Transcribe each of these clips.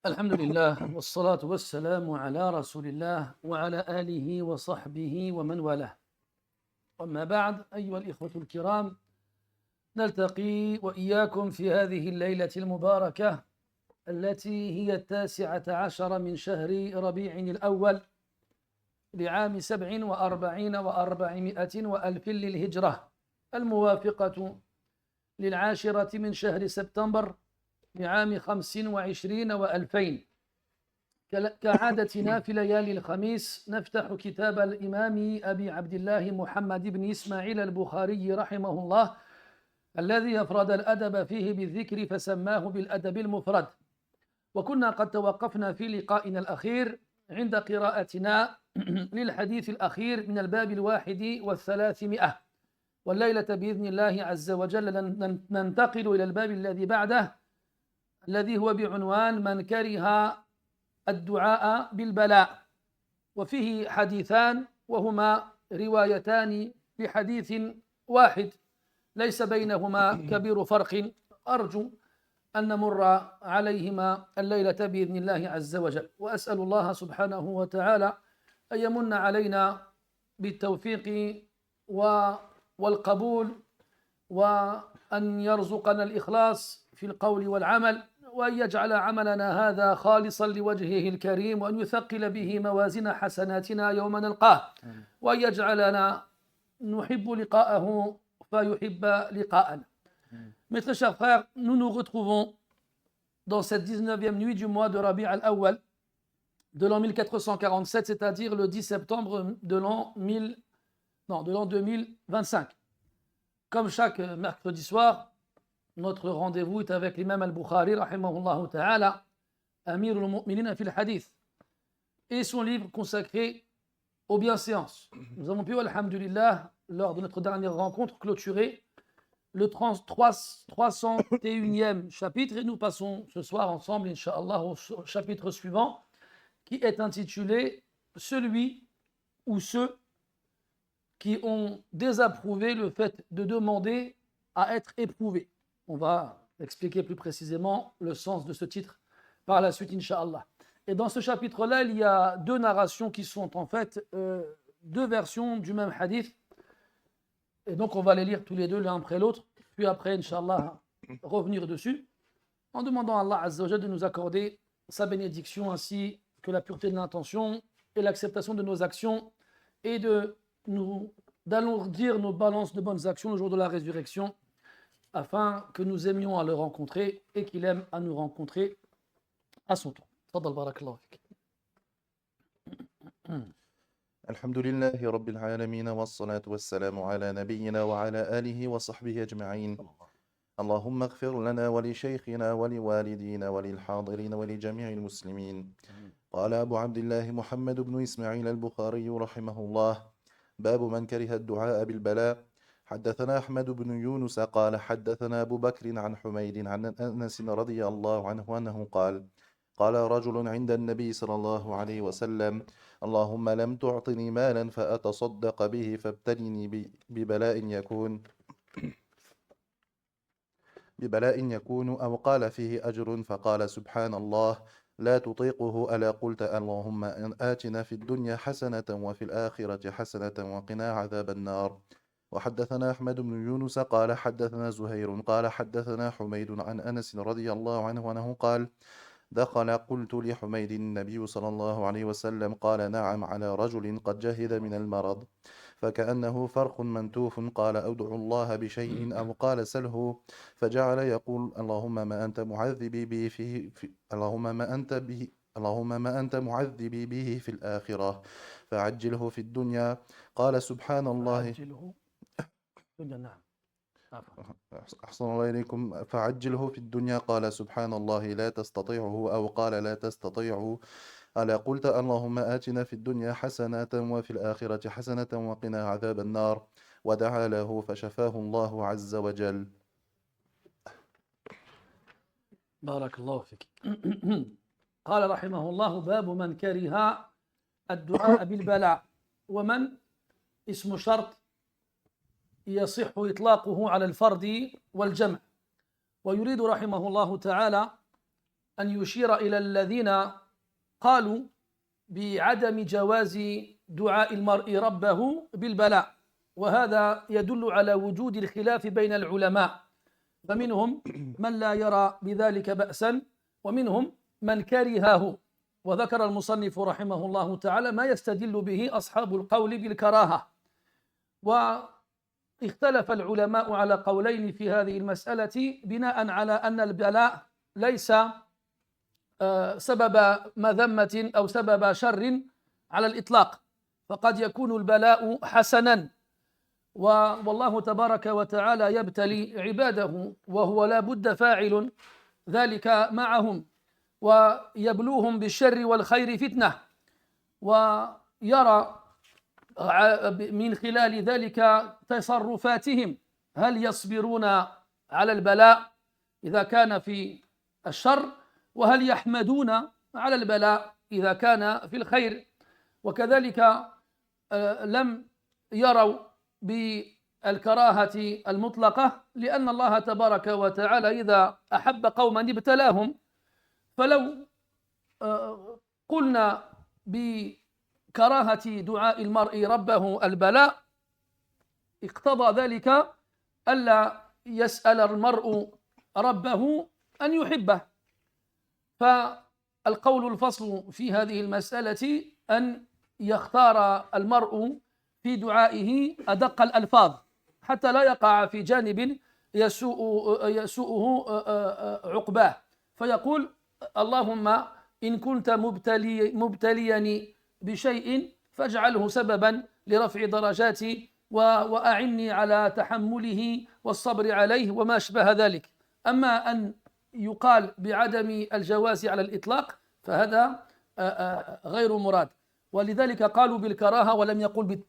الحمد لله والصلاة والسلام على رسول الله وعلى آله وصحبه ومن والاه. أما بعد، أيها الإخوة الكرام، نلتقي وإياكم في هذه الليلة المباركة التي هي 19 من شهر ربيع الأول لعام 47 و400 وألف للهجرة، الموافقة للعاشرة من شهر سبتمبر لعام 25 و2000. كعادتنا في ليالي الخميس نفتح كتاب الإمام أبي عبد الله محمد بن إسماعيل البخاري رحمه الله، الذي أفرد الأدب فيه بالذكر فسماه بالأدب المفرد. وكنا قد توقفنا في لقائنا الأخير عند قراءتنا للحديث الأخير من الباب 31، والليلة بإذن الله عز وجل ننتقل إلى الباب الذي بعده، الذي هو بعنوان من كره الدعاء بالبلاء. وفيه حديثان وهما روايتان لحديث واحد ليس بينهما كبير فرق، أرجو أن نمر عليهما الليلة بإذن الله عز وجل، وأسأل الله سبحانه وتعالى أن يمن علينا بالتوفيق والقبول، وأن يرزقنا الإخلاص في القول والعمل، وأن يجعل عملنا هذا خالصا لوجهه الكريم، وأن يثقل به موازين حسناتنا يوم نلقاه، وأن يجعلنا نحب لقاءه فيحب لقاءنا. Mes très chers frères, nous nous retrouvons dans cette 19e nuit du mois de Rabi' al-Awwal de l'an 1447, c'est-à-dire le 10 septembre de l'an 2025. Comme chaque mercredi soir, notre rendez-vous est avec l'imam al-Bukhari, rahimahullah ta'ala, Amir al-Mu'minin fil hadith, et son livre consacré aux bienséances. Nous avons pu, alhamdulillah, lors de notre dernière rencontre, clôturer le 301e chapitre, et nous passons ce soir ensemble, Inch'Allah, au chapitre suivant, qui est intitulé « Celui ou ceux qui ont désapprouvé le fait de demander à être éprouvé ». On va expliquer plus précisément le sens de ce titre par la suite, Inch'Allah. Et dans ce chapitre-là, il y a deux narrations qui sont en fait deux versions du même hadith. Et donc, on va les lire tous les deux l'un après l'autre, puis après, Inch'Allah, revenir dessus, en demandant à Allah Azza wa Jalla de nous accorder sa bénédiction, ainsi que la pureté de l'intention et l'acceptation de nos actions, et d'alourdir nos balances de bonnes actions le jour de la résurrection, afin que nous aimions à le rencontrer et qu'il aime à nous rencontrer à son tour. Tfaddal, barakallahu fik. الحمد لله رب العالمين والصلاة والسلام على نبينا وعلى آله وصحبه أجمعين. اللهم اغفر لنا ولشيخنا ولوالدينا وللحاضرين ولجميع المسلمين. قال أبو عبد الله محمد بن إسماعيل البخاري رحمه الله: باب من كره الدعاء بالبلاء. حدثنا أحمد بن يونس قال حدثنا أبو بكر عن حميد عن أنس رضي الله عنه أنه قال: قال رجل عند النبي صلى الله عليه وسلم: اللهم لم تعطني مالا فأتصدق به فابتلني ببلاء يكون أو قال فيه أجر، فقال سبحان الله لا تطيقه، ألا قلت اللهم آتنا في الدنيا حسنة وفي الآخرة حسنة وقنا عذاب النار. وحدثنا أحمد بن يونس قال حدثنا زهير قال حدثنا حميد عن أنس رضي الله عنه أنه قال: دخل قلت لحميد النبي صلى الله عليه وسلم، قال: نعم، على رجل قد جهد من المرض فكأنه فرخ منتوف، قال: أدعو الله بشيء، أو قال: سله، فجعل يقول: اللهم ما أنت معذبي به اللهم ما أنت معذبي به في الآخرة فعجله في الدنيا. قال: سبحان الله. نعم. أحسن الله إليكم. فعجله في الدنيا. قال: سبحان الله لا تستطيعه، أو قال: لا تستطيعه، ألا قلت اللهم آتنا في الدنيا حسنة وفي الآخرة حسنة وقنا عذاب النار. ودعا له فشفاه الله عز وجل. بارك الله فيك. قال رحمه الله: باب من كره الدعاء بالبلاء. ومن اسم شرط يصح إطلاقه على الفرد والجمع، ويريد رحمه الله تعالى أن يشير إلى الذين قالوا بعدم جواز دعاء المرء ربه بالبلاء، وهذا يدل على وجود الخلاف بين العلماء، فمنهم من لا يرى بذلك بأسا ومنهم من كرهه. وذكر المصنف رحمه الله تعالى ما يستدل به أصحاب القول بالكراهة. واختلف العلماء على قولين في هذه المسألة بناء على أن البلاء ليس سبب مذمة أو سبب شر على الإطلاق، فقد يكون البلاء حسنا، والله تبارك وتعالى يبتلي عباده وهو لا بد فاعل ذلك معهم، ويبلوهم بالشر والخير فتنة، ويرى من خلال ذلك تصرفاتهم هل يصبرون على البلاء إذا كان في الشر، وهل يحمدون على البلاء إذا كان في الخير. وكذلك لم يروا بالكراهة المطلقة، لأن الله تبارك وتعالى إذا أحب قوما ابتلاهم، فلو قلنا بكراهة دعاء المرء ربه البلاء اقتضى ذلك ألا يسأل المرء ربه أن يحبه. فالقول الفصل في هذه المسألة أن يختار المرء في دعائه أدق الألفاظ حتى لا يقع في جانب يسوءه عقباه، فيقول اللهم إن كنت مبتليني بشيء فاجعله سببا لرفع درجاتي وأعني على تحمله والصبر عليه وما أشبه ذلك. أما أن يقال بعدم الجواز على الإطلاق فهذا غير مراد، ولذلك قالوا بالكراهة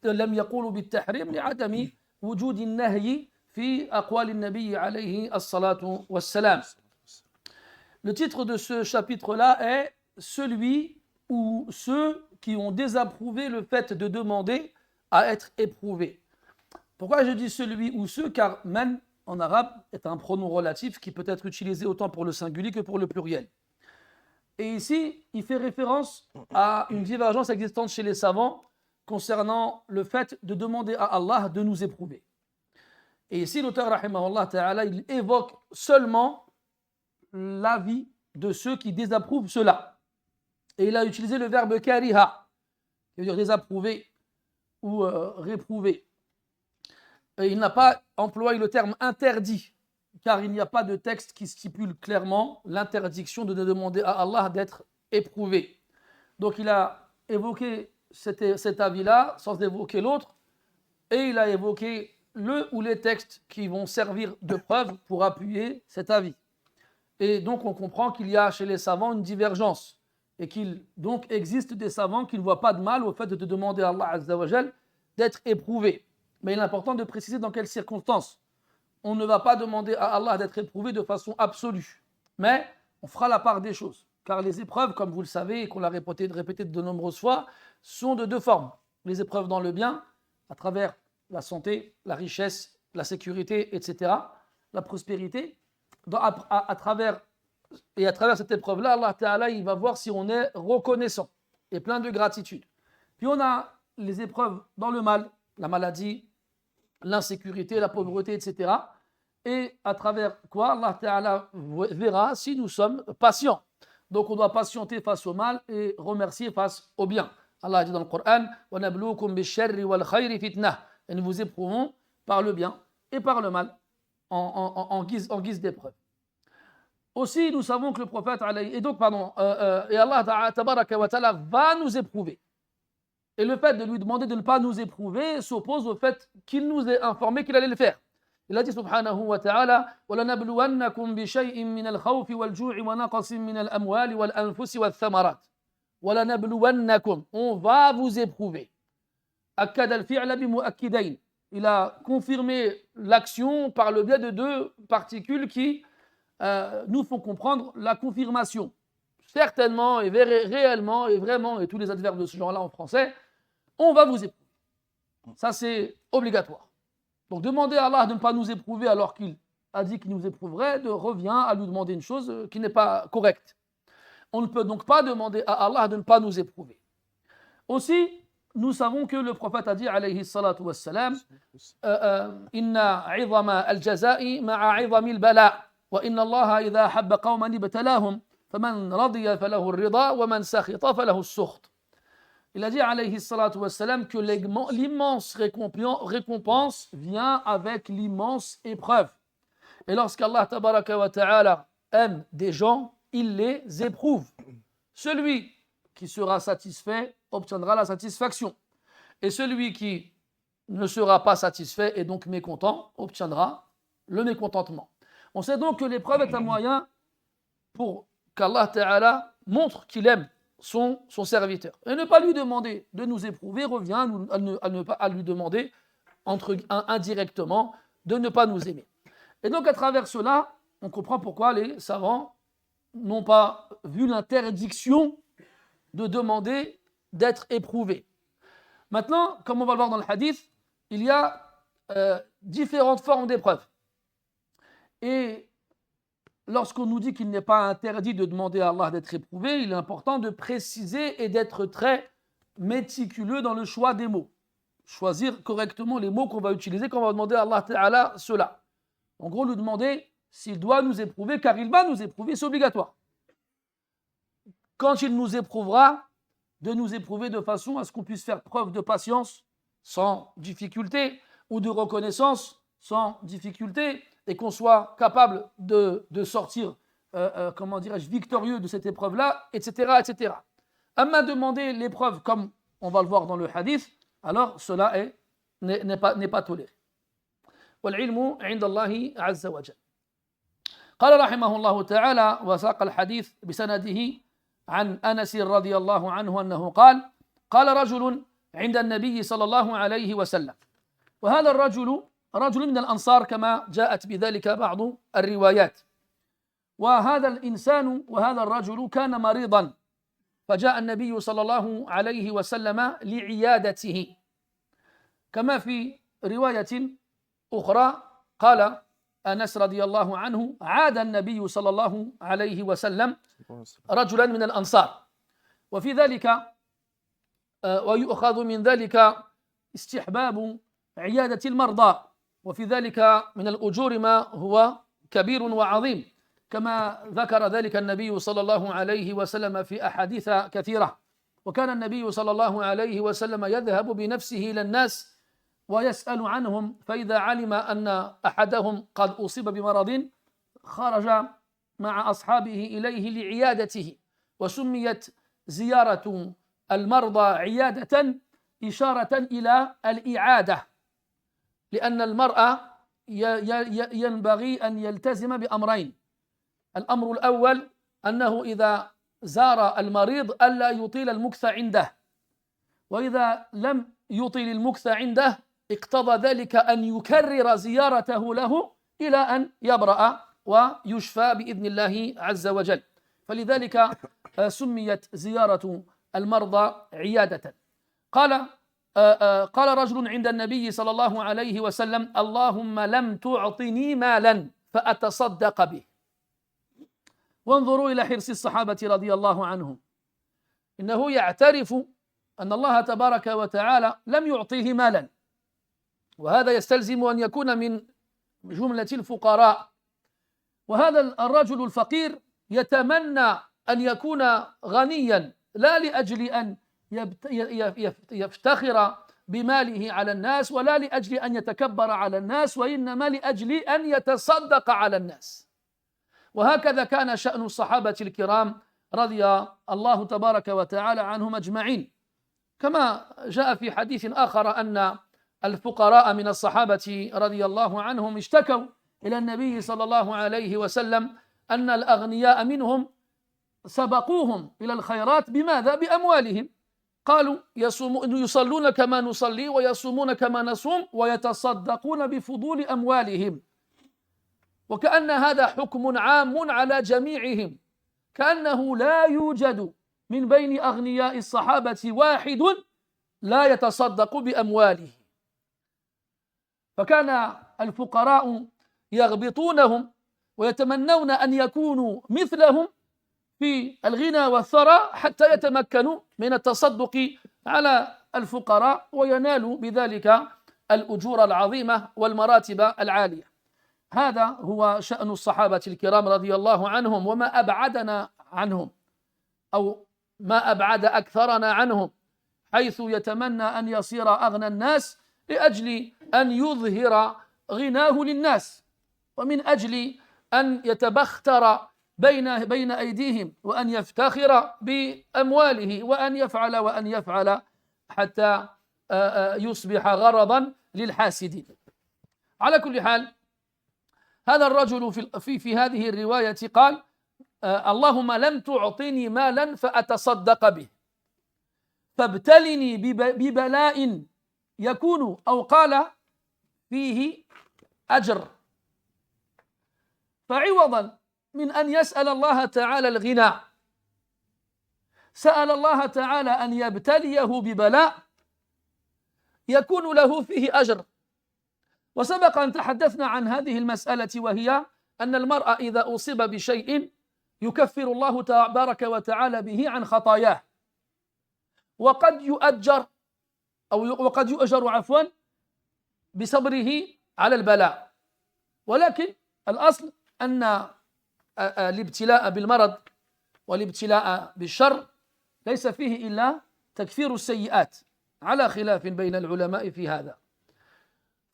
لم يقولوا بالتحريم لعدم وجود النهي في أقوال النبي عليه الصلاة والسلام. Le titre de ce chapitre-là est celui ou ceux qui ont désapprouvé le fait de demander à être éprouvé. Pourquoi je dis celui ou ceux? Car man en arabe est un pronom relatif qui peut être utilisé autant pour le singulier que pour le pluriel. Et ici, il fait référence à une divergence existante chez les savants concernant le fait de demander à Allah de nous éprouver. Et ici, l'auteur, rahimahullah ta'ala, il évoque seulement l'avis de ceux qui désapprouvent cela. Et il a utilisé le verbe kariha, qui veut dire désapprouver ou réprouver. Et il n'a pas employé le terme interdit, car il n'y a pas de texte qui stipule clairement l'interdiction de demander à Allah d'être éprouvé. Donc il a évoqué cet avis-là sans évoquer l'autre, et il a évoqué le ou les textes qui vont servir de preuve pour appuyer cet avis. Et donc on comprend qu'il y a chez les savants une divergence, et qu'il donc existe des savants qui ne voient pas de mal au fait de demander à Allah Azza wa Jal d'être éprouvé. Mais il est important de préciser dans quelles circonstances. On ne va pas demander à Allah d'être éprouvé de façon absolue, mais on fera la part des choses. Car les épreuves, comme vous le savez et qu'on l'a répété de nombreuses fois, sont de deux formes. Les épreuves dans le bien, à travers la santé, la richesse, la sécurité, etc., la prospérité. À travers cette épreuve-là, Allah Ta'ala, il va voir si on est reconnaissant et plein de gratitude. Puis on a les épreuves dans le mal, la maladie, l'insécurité, la pauvreté, etc. Et à travers quoi Allah Ta'ala verra si nous sommes patients. Donc on doit patienter face au mal et remercier face au bien. Allah dit dans le Coran وَنَبْلُوكُمْ بِالشَّرِّ وَالْخَيْرِ فِتْنَةً, et nous vous éprouvons par le bien et par le mal en guise d'épreuve. Aussi nous savons que le prophète et Allah Tabaraka wa Ta'ala va nous éprouver. Et le fait de lui demander de ne pas nous éprouver s'oppose au fait qu'il nous ait informé qu'il allait le faire. Il a dit subhanahu wa ta'ala وَلَنَبْلُوَنَّكُمْ بِشَيْءٍ مِّنَ الْخَوْفِ وَالْجُوعِ وَنَقْصٍ مِّنَ الْأَمْوَالِ وَالْأَنفُسِ وَالثَّمَرَاتِ. وَلَنَبْلُوَنَّكُمْ, on va vous éprouver. أَكَّدَ الْفِعْلَ بِمُؤَكِّدَيْنِ, il a confirmé l'action par le biais de deux particules qui nous font comprendre la confirmation. Certainement et réellement et vraiment, et tous les adverbes de ce genre-là en français, on va vous éprouver. Ça, c'est obligatoire. Donc, demander à Allah de ne pas nous éprouver alors qu'il a dit qu'il nous éprouverait, revient à lui demander une chose qui n'est pas correcte. On ne peut donc pas demander à Allah de ne pas nous éprouver. Aussi, nous savons que le prophète a dit, alayhi salatu wassalam, Inna 'idhama al-jaza'i ma'a 'idhami al-bala' wa inna Allah idha habba qawman ibtalahum faman radiya falahu ar-ridha wa man sakhita falahu as-sukht. Il a dit, alayhi salatu wassalam, que l'immense récompense vient avec l'immense épreuve. Et lorsqu'Allah tabaraka wa ta'ala aime des gens, il les éprouve. Celui qui sera satisfait obtiendra la satisfaction. Et celui qui ne sera pas satisfait et donc mécontent obtiendra le mécontentement. On sait donc que l'épreuve est un moyen pour qu'Allah Ta'ala montre qu'il aime son serviteur. Et ne pas lui demander de nous éprouver revient à lui demander indirectement de ne pas nous aimer. Et donc à travers cela, on comprend pourquoi les savants n'ont pas vu l'interdiction de demander d'être éprouvé. Maintenant, comme on va le voir dans le hadith, il y a différentes formes d'épreuves. Et lorsqu'on nous dit qu'il n'est pas interdit de demander à Allah d'être éprouvé, il est important de préciser et d'être très méticuleux dans le choix des mots. Choisir correctement les mots qu'on va utiliser quand on va demander à Allah Ta'ala cela. En gros, lui demander s'il doit nous éprouver, car il va nous éprouver, c'est obligatoire. Quand il nous éprouvera, de nous éprouver de façon à ce qu'on puisse faire preuve de patience sans difficulté ou de reconnaissance sans difficulté et qu'on soit capable de sortir, victorieux de cette épreuve-là, etc., etc. Amma demander l'épreuve comme on va le voir dans le hadith, alors cela n'est pas toléré. والعلم عند الله عز وجل. قال رحمه الله تعالى وساق الحديث بسنده عن أنس رضي الله عنه أنه قال رجل عند النبي صلى الله عليه وسلم. وهذا الرجل رجل من الأنصار كما جاءت بذلك بعض الروايات. وهذا الإنسان وهذا الرجل كان مريضا فجاء النبي صلى الله عليه وسلم لعيادته. كما في رواية أخرى قال أنس رضي الله عنه عاد النبي صلى الله عليه وسلم رجلا من الأنصار. وفي ذلك ويؤخذ من ذلك استحباب عيادة المرضى، وفي ذلك من الأجور ما هو كبير وعظيم، كما ذكر ذلك النبي صلى الله عليه وسلم في أحاديث كثيرة. وكان النبي صلى الله عليه وسلم يذهب بنفسه إلى الناس ويسأل عنهم، فإذا علم أن أحدهم قد أصيب بمرض خرج مع أصحابه إليه لعيادته. وسميت زيارة المرضى عيادة إشارة إلى الإعادة، لأن المرء ينبغي أن يلتزم بأمرين. الأمر الأول أنه إذا زار المريض ألا يطيل المكث عنده، وإذا لم يطيل المكث عنده اقتضى ذلك أن يكرر زيارته له إلى أن يبرأ ويشفى بإذن الله عز وجل. فلذلك سميت زيارة المرضى عيادة. قال رجل عند النبي صلى الله عليه وسلم اللهم لم تعطني مالا فأتصدق به. وانظروا إلى حرص الصحابة رضي الله عنهم، إنه يعترف أن الله تبارك وتعالى لم يعطيه مالا، وهذا يستلزم أن يكون من جملة الفقراء. وهذا الرجل الفقير يتمنى أن يكون غنيا، لا لأجل أن يفتخر بماله على الناس ولا لأجل أن يتكبر على الناس، وإنما لأجل أن يتصدق على الناس. وهكذا كان شأن الصحابة الكرام رضي الله تبارك وتعالى عنهم أجمعين، كما جاء في حديث آخر أن الفقراء من الصحابة رضي الله عنهم اشتكوا إلى النبي صلى الله عليه وسلم أن الأغنياء منهم سبقوهم إلى الخيرات. بماذا؟ بأموالهم. قالوا يصلون كما نصلي ويصومون كما نصوم ويتصدقون بفضول أموالهم. وكأن هذا حكم عام على جميعهم، كأنه لا يوجد من بين أغنياء الصحابة واحد لا يتصدق بأمواله. فكان الفقراء يغبطونهم ويتمنون أن يكونوا مثلهم في الغنى والثراء حتى يتمكنوا من التصدق على الفقراء وينالوا بذلك الأجور العظيمة والمراتب العالية. هذا هو شأن الصحابة الكرام رضي الله عنهم، وما أبعدنا عنهم أو ما أبعد أكثرنا عنهم، حيث يتمنى أن يصير أغنى الناس لأجل أن يظهر غناه للناس، ومن أجل أن يتبختر بين أيديهم، وأن يفتخر بأمواله، وأن يفعل حتى يصبح غرضا للحاسدين. على كل حال، هذا الرجل في هذه الرواية قال: اللهم لم تعطني مالا فأتصدق به، فابتلني ببلاء يكون، أو قال فيه أجر. فعوضا من أن يسأل الله تعالى الغنى، سأل الله تعالى أن يبتليه ببلاء يكون له فيه أجر. وسبق أن تحدثنا عن هذه المسألة، وهي أن المرء إذا أصيب بشيء يكفر الله تبارك وتعالى به عن خطاياه، وقد يؤجر بصبره على البلاء. ولكن الأصل أن الابتلاء بالمرض والابتلاء بالشر ليس فيه إلا تكفير السيئات، على خلاف بين العلماء في هذا.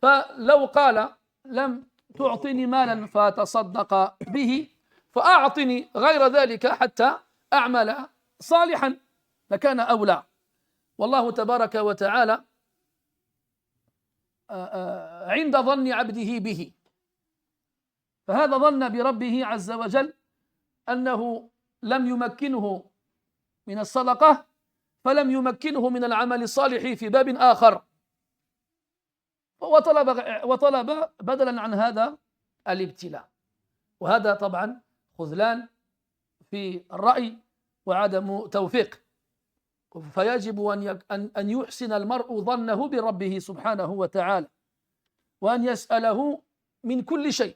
فلو قال: لم تعطني مالا فتصدق به، فأعطني غير ذلك حتى أعمل صالحا، لكان أولى. والله تبارك وتعالى عند ظن عبده به، فهذا ظن بربه عز وجل أنه لم يمكنه من الصدقة، فلم يمكنه من العمل الصالح في باب آخر، وطلب بدلا عن هذا الابتلاء. وهذا طبعا خذلان في الرأي وعدم توفيق. فيجب أن يحسن المرء ظنه بربه سبحانه وتعالى، وأن يسأله من كل شيء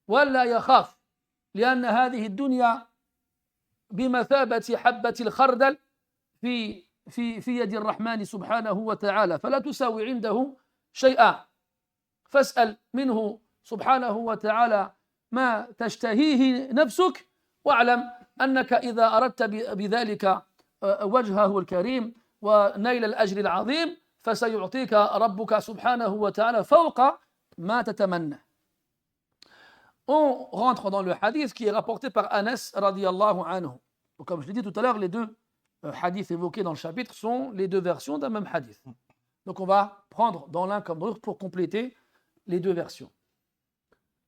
ولا يخاف، لأن هذه الدنيا بمثابة حبة الخردل في يد الرحمن سبحانه وتعالى، فلا تساوي عنده شيئا. فاسأل منه سبحانه وتعالى ما تشتهيه نفسك، واعلم أنك إذا أردت بذلك وجهه الكريم ونيل الأجر العظيم فسيعطيك ربك سبحانه وتعالى فوق ما تتمنى. On rentre dans le hadith qui est rapporté par Anas radiyallahu anhu. Donc, comme je l'ai dit tout à l'heure, les deux hadiths évoqués dans le chapitre sont les deux versions d'un même hadith. Donc on va prendre dans l'un comme dans l'autre pour compléter les deux versions.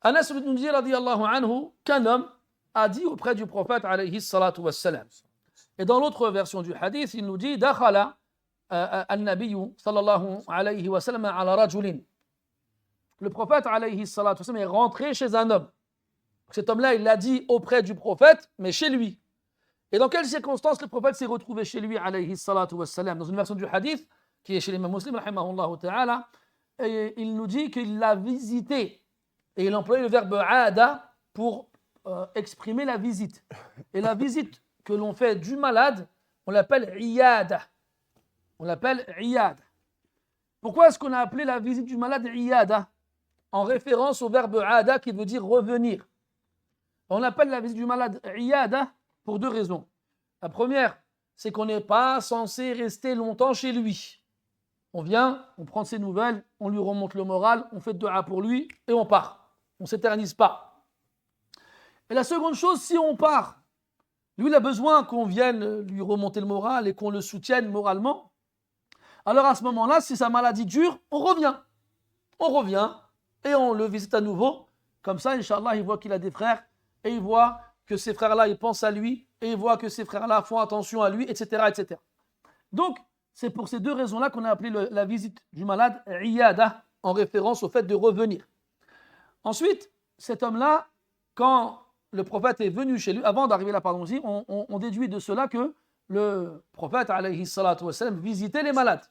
Anas ibn Dir radiyallahu anhu, qu'un homme a dit auprès du prophète alayhi salatu wassalam. Et dans l'autre version du hadith, il nous dit: Dakhala an-nabiyyu sallallahu alayhi wa sallam ala rajulin. Le prophète alayhi salatu wassalam est rentré chez un homme. Cet homme-là, il l'a dit auprès du prophète, mais chez lui. Et dans quelles circonstances le prophète s'est retrouvé chez lui alayhi salatu wassalam? Dans une version du hadith qui est chez l'imam Muslim rahimahullah ta'ala, et il nous dit qu'il l'a visité, et il employait le verbe aada pour exprimer la visite. Et la visite que l'on fait du malade, on l'appelle iyada. On l'appelle iyada. Pourquoi est-ce qu'on a appelé la visite du malade iyada? En référence au verbe aada qui veut dire revenir. On appelle la visite du malade iyada pour deux raisons. La première, c'est qu'on n'est pas censé rester longtemps chez lui. On vient, on prend ses nouvelles, on lui remonte le moral, on fait dua pour lui et on part. On ne s'éternise pas. Et la seconde chose, si on part, lui il a besoin qu'on vienne lui remonter le moral et qu'on le soutienne moralement. Alors à ce moment-là, si sa maladie dure, on revient. On revient et on le visite à nouveau. Comme ça, Inch'Allah, il voit qu'il a des frères et il voit que ces frères-là, ils pensent à lui et il voit que ces frères-là font attention à lui, etc., etc. Donc, c'est pour ces deux raisons-là qu'on a appelé la visite du malade iyada, en référence au fait de revenir. Ensuite, cet homme-là, quand le prophète est venu chez lui, avant d'arriver là, pardon-y, on déduit de cela que le prophète, alayhi salatu wassalam, visitait les malades.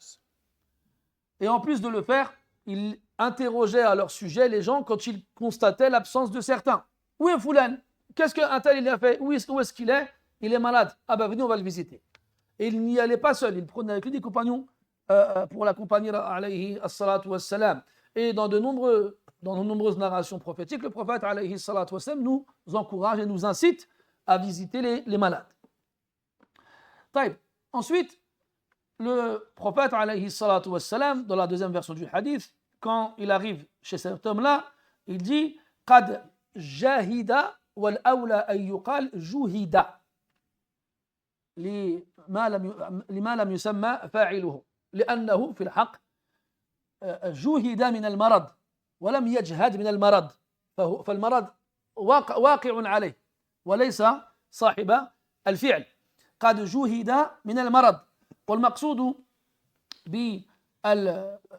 Et en plus de le faire, il interrogeait à leur sujet les gens quand il constatait l'absence de certains. Où est Foulan? Qu'est-ce qu'un tel il a fait? Où est-ce qu'il est? il est malade. Ah ben venez, on va le visiter. Et il n'y allait pas seul, il prenait avec lui des compagnons pour l'accompagner, alayhi as-salatu was-salam. Et dans de nombreuses narrations prophétiques, le prophète, alayhi as-salatu was-salam, nous encourage et nous incite à visiter les malades. Taïb. Ensuite, le prophète, alayhi salatu wassalam, dans la deuxième version du hadith, quand il arrive chez cet homme-là, il dit « Qad jahida wal awla an yuqal juhida lima lam yusamma fa'iluhu لأنه في الحق جُهِدَ من المرض ولم يجهد من المرض فالمرض واقع عليه وليس صاحب الفعل قد جُهِدَ من المرض والمقصود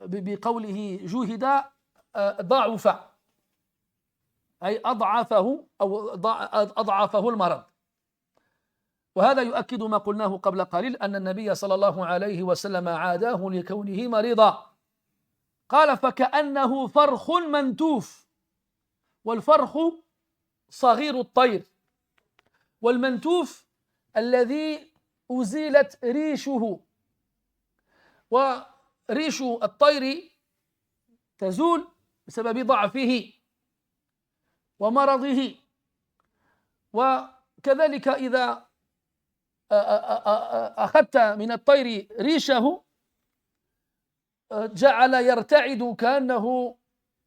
بقوله جُهِدَ ضعف أي أضعفه أو أضعفه المرض وهذا يؤكد ما قلناه قبل قليل أن النبي صلى الله عليه وسلم عاداه لكونه مريضا قال فكأنه فرخ منتوف والفرخ صغير الطير والمنتوف الذي أزيلت ريشه وريش الطير تزول بسبب ضعفه ومرضه وكذلك إذا أخذت من الطير ريشه جعل يرتعد كأنه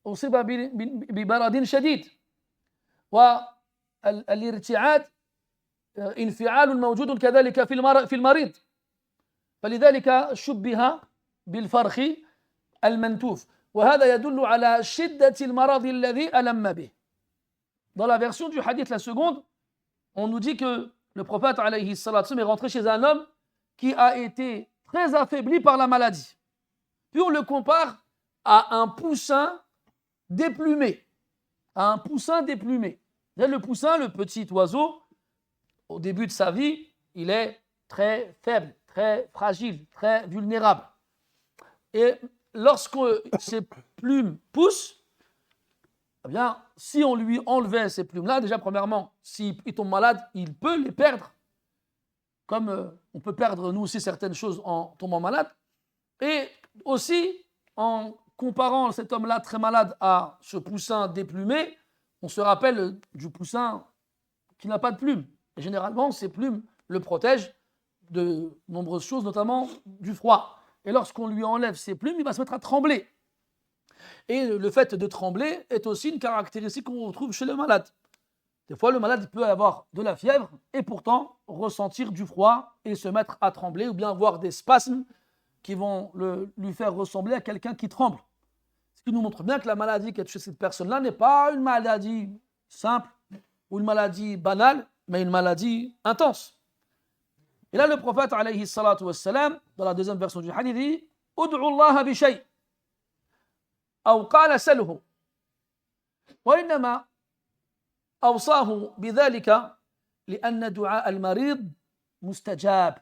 أصيب ببرد شديد والارتعاد انفعال موجود كذلك في المريض فلذلك شبه بالفرخ المنتوف وهذا يدل على شدة المرض الذي ألم به. Dans la version du hadith, la seconde, on nous dit que le prophète alayhi salatu wasallam est rentré chez un homme qui a été très affaibli par la maladie. Puis on le compare à un poussin déplumé. À un poussin déplumé. Le poussin, le petit oiseau, au début de sa vie, il est très faible, très fragile, très vulnérable. Et lorsque ses plumes poussent, eh bien, si on lui enlevait ces plumes-là, déjà premièrement, s'il tombe malade, il peut les perdre, comme on peut perdre nous aussi certaines choses en tombant malade. Et aussi, en comparant cet homme-là très malade à ce poussin déplumé, on se rappelle du poussin qui n'a pas de plumes. Et généralement, ces plumes le protègent de nombreuses choses, notamment du froid. Et lorsqu'on lui enlève ses plumes, il va se mettre à trembler. Et le fait de trembler est aussi une caractéristique qu'on retrouve chez le malade. Des fois, le malade peut avoir de la fièvre et pourtant ressentir du froid et se mettre à trembler ou bien avoir des spasmes qui vont lui faire ressembler à quelqu'un qui tremble. Ce qui nous montre bien que la maladie qui est chez cette personne-là n'est pas une maladie simple ou une maladie banale, mais une maladie intense. Et là, le prophète, alayhi salatu wassalam, dans la deuxième version du hadith, dit « Ud'u Allah bi shay » أو قال سله وإنما أوصاه بذلك لأن دعاء المريض مستجاب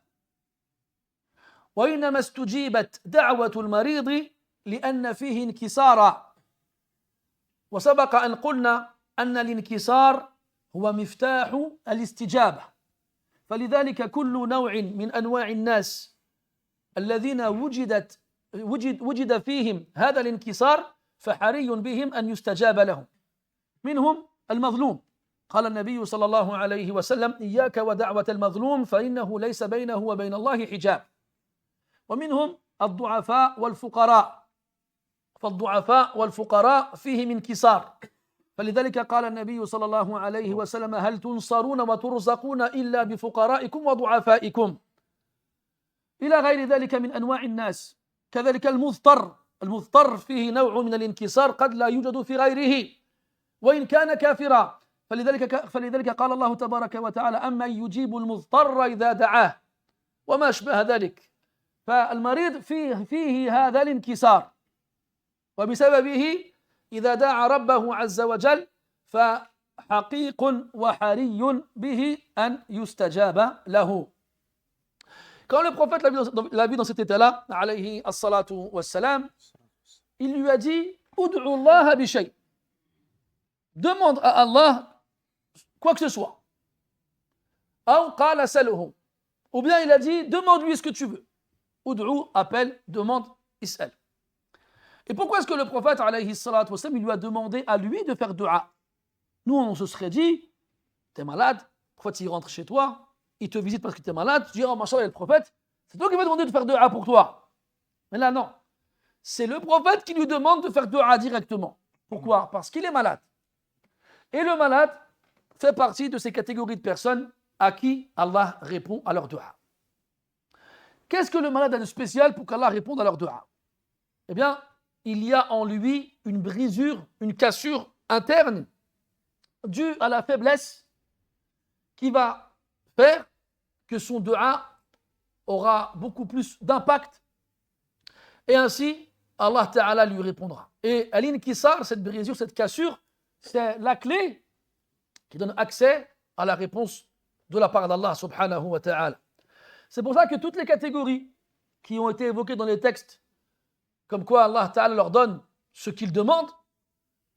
وإنما استجيبت دعوة المريض لأن فيه انكسارا وسبق أن قلنا أن الانكسار هو مفتاح الاستجابة فلذلك كل نوع من أنواع الناس الذين وجد فيهم هذا الانكسار فحري بهم أن يستجاب لهم منهم المظلوم قال النبي صلى الله عليه وسلم إياك ودعوة المظلوم فإنه ليس بينه وبين الله حجاب ومنهم الضعفاء والفقراء فالضعفاء والفقراء فيهم انكسار فلذلك قال النبي صلى الله عليه وسلم هل تنصرون وترزقون إلا بفقرائكم وضعفائكم إلى غير ذلك من أنواع الناس كذلك المضطر فيه نوع من الانكسار قد لا يوجد في غيره وإن كان كافرا فلذلك قال الله تبارك وتعالى أمن يجيب المضطر إذا دعاه وما أشبه ذلك فالمريض فيه هذا الانكسار وبسببه إذا دعا ربه عز وجل فحقيق وحري به أن يستجاب له. Quand le prophète l'a vu dans cet état-là, alayhi as-salatu wassalam, il lui a dit Ud'u Allah bi shay. Demande à Allah quoi que ce soit. أو قال سله. Ou bien il a dit demande-lui ce que tu veux. Ud'u, appelle, demande, is'al. Et pourquoi est-ce que le prophète alayhi salatu wassalam, il lui a demandé à lui de faire dua? Nous on se serait dit t'es malade, le prophète il rentre chez toi, il te visite parce que t'es malade, tu dis oh machallah le prophète, c'est toi qui m'as demandé de faire dua pour toi. Mais là non, c'est le prophète qui lui demande de faire dua directement. Pourquoi? Parce qu'il est malade. Et le malade fait partie de ces catégories de personnes à qui Allah répond à leur dua. Qu'est-ce que le malade a de spécial pour qu'Allah réponde à leur dua? Eh bien, il y a en lui une brisure, une cassure interne due à la faiblesse qui va faire que son dua aura beaucoup plus d'impact et ainsi Allah Ta'ala lui répondra. Et al-inkisar, cette brisure, cette cassure, c'est la clé qui donne accès à la réponse de la part d'Allah subhanahu wa ta'ala. C'est pour ça que toutes les catégories qui ont été évoquées dans les textes, comme quoi Allah Ta'ala leur donne ce qu'ils demandent,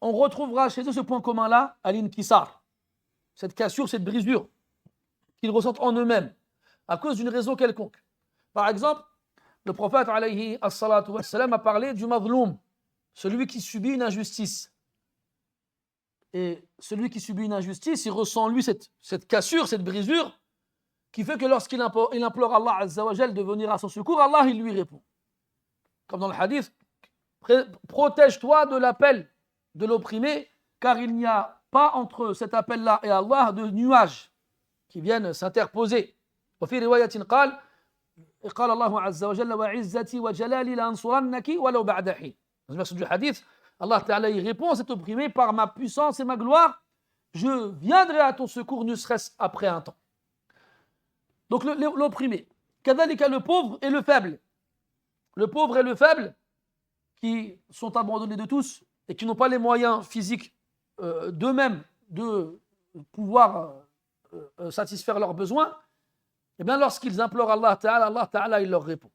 on retrouvera chez eux ce point commun-là, al-inkisar, cette cassure, cette brisure qu'ils ressentent en eux-mêmes, à cause d'une raison quelconque. Par exemple, le prophète alayhi as-salatu wassalam a parlé du mazloum, celui qui subit une injustice. Et celui qui subit une injustice, il ressent en lui cette cassure, cette brisure, qui fait que lorsqu'il implore Allah Azza wa Jal de venir à son secours, Allah il lui répond. Comme dans le hadith, protège-toi de l'appel de l'opprimé, car il n'y a pas entre cet appel-là et Allah de nuages qui viennent s'interposer. وفي رواية قال الله عز وجل وعزتي وجلالي لأنصرنك ولو بعد حين. Dans le verset du hadith, Allah Ta'ala y répond à cet opprimé par ma puissance et ma gloire, je viendrai à ton secours, ne serait-ce après un temps. Donc l'opprimé, kadhalika le pauvre et le faible. Le pauvre et le faible qui sont abandonnés de tous et qui n'ont pas les moyens physiques d'eux-mêmes de pouvoir satisfaire leurs besoins, et bien lorsqu'ils implorent Allah Ta'ala, il leur répond.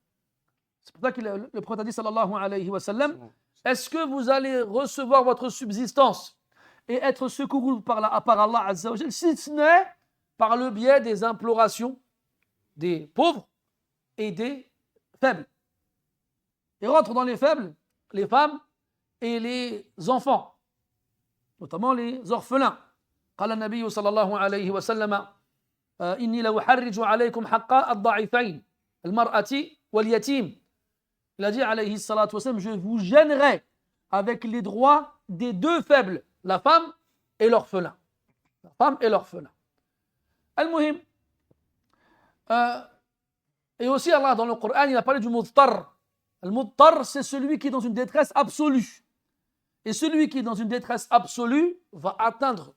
C'est pour ça que le prophète a dit sallallahu alayhi wa sallam, est-ce que vous allez recevoir votre subsistance et être secouru par Allah Azza wa Jal, si ce n'est par le biais des implorations des pauvres et des faibles. Et rentrent dans les faibles les femmes et les enfants, notamment les orphelins. قال النبي صلى الله عليه وسلم إني لأحرج عليكم حق الضعيفين المرأة واليتيم. Il a dit alayhi salatu wassalam, je vous gênerai avec les droits des deux faibles, la femme et l'orphelin. La femme et l'orphelin. Al-Muhim. Et aussi Allah dans le Coran, il a parlé du mudtar. Le mudtar, c'est celui qui est dans une détresse absolue. Et celui qui est dans une détresse absolue va atteindre,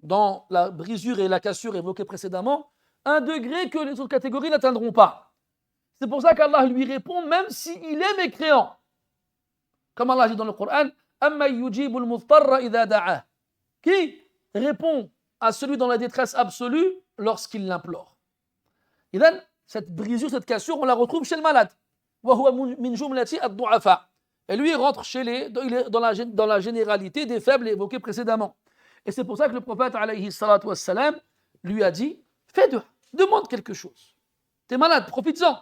dans la brisure et la cassure évoquées précédemment, un degré que les autres catégories n'atteindront pas. C'est pour ça qu'Allah lui répond même s'il est mécréant. Comme Allah dit dans le Coran, أَمَّا يُجِيبُ الْمُضْطَرَّ إِذَا دَعَاهُ. Qui répond à celui dans la détresse absolue lorsqu'il l'implore. Et donc, cette brisure, cette cassure, on la retrouve chez le malade. وَهُوَ مِنْ جُمْلَةِ الضُّعَفَاءِ. Et lui, il rentre il est dans la généralité des faibles évoqués précédemment. Et c'est pour ça que le prophète, alayhi salatu wassalam, lui a dit, demande quelque chose. T'es malade, profites-en.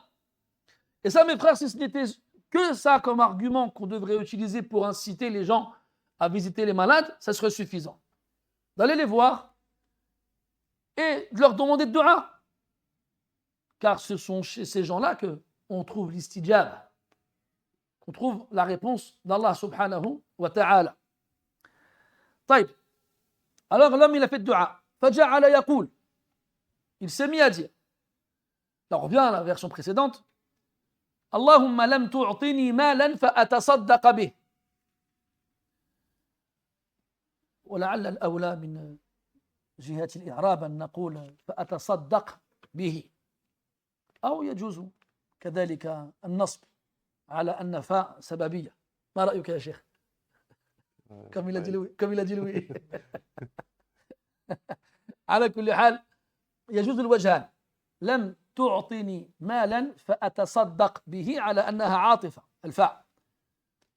Et ça, mes frères, si ce n'était que ça comme argument qu'on devrait utiliser pour inciter les gens à visiter les malades, ça serait suffisant. D'aller les voir et de leur demander de dua. Car ce sont chez ces gens-là qu'on trouve l'istijab, qu'on trouve la réponse d'Allah subhanahu wa ta'ala. طيب. Alors l'homme, il a fait de dua. فَجَعَلَ يَقُولُ. Il s'est mis à dire. Là, on revient à la version précédente. اللهم لم تعطني مالا فأتصدق به. ولعل الأولى من جهة الإعراب أن نقول فأتصدق به. أو يجوز كذلك النصب على أن فاء سببية. ما رأيك يا شيخ؟ كم إلى جلوي على كل حال يجوز الوجهان. لم تعطني مالا فأتصدق به على أنها عاطفة الفاء،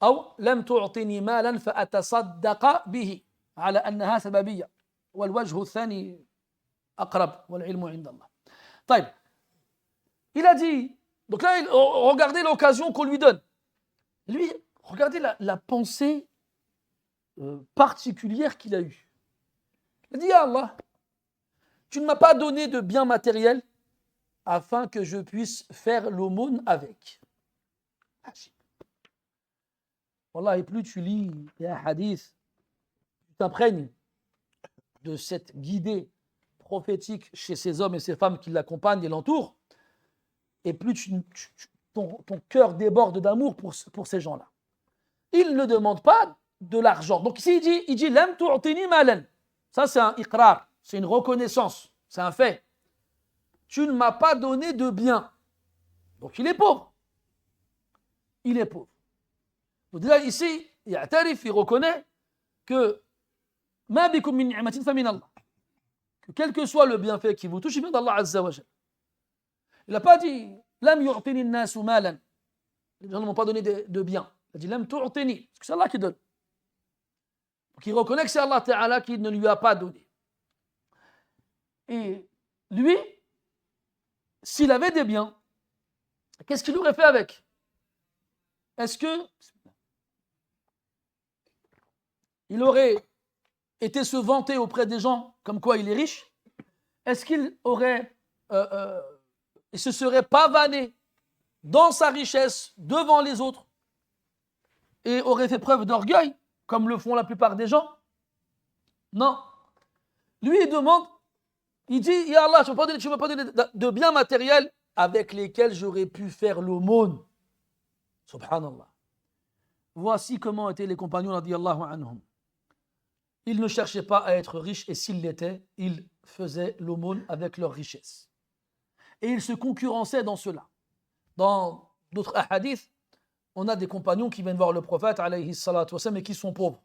أو لم تعطني مالا فأتصدق به على أنها سببية، والوجه الثاني أقرب والعلم عند الله. Taïb. Il a dit, donc là, regardez l'occasion qu'on lui donne. Lui, regardez la pensée particulière qu'il a eue. Il a dit, ya Allah, tu ne m'as pas donné de biens matériels afin que je puisse faire l'aumône avec. Wallah, et plus tu lis les hadiths, tu t'imprègnes de cette guidée prophétique chez ces hommes et ces femmes qui l'accompagnent et l'entourent, et plus ton cœur déborde d'amour pour ces gens-là. Il ne demande pas de l'argent. Donc ici, il dit Lam tu'tini malan. Ça, c'est un iqrar, c'est une reconnaissance, c'est un fait. Tu ne m'as pas donné de bien. Donc il est pauvre. Il est pauvre. Donc là, ici, il reconnaît que ma bikum min ni'matin fa min Allah. Que quel que soit le bienfait qui vous touche, il vient d'Allah Azza wa Jal. Il n'a pas dit Lam yu'tini an-nasu malan. Les gens ne m'ont pas donné de bien. Il a dit Lam tu'tini. Parce que c'est Allah qui donne. Donc il reconnaît que c'est Allah Ta'ala qui ne lui a pas donné. Et lui, s'il avait des biens, qu'est-ce qu'il aurait fait avec? Est-ce que il aurait été se vanter auprès des gens comme quoi il est riche? Est-ce qu'il aurait il se serait pavané dans sa richesse devant les autres et aurait fait preuve d'orgueil comme le font la plupart des gens? Non. Lui, il demande, il dit, Ya Allah, tu ne m'as pas donné de biens matériels avec lesquels j'aurais pu faire l'aumône. Subhanallah. Voici comment étaient les compagnons radiyallahu anhum. Ils ne cherchaient pas à être riches et s'ils l'étaient, ils faisaient l'aumône avec leur richesse. Et ils se concurrençaient dans cela. Dans d'autres hadiths, on a des compagnons qui viennent voir le prophète alayhi salatu wassalam et qui sont pauvres.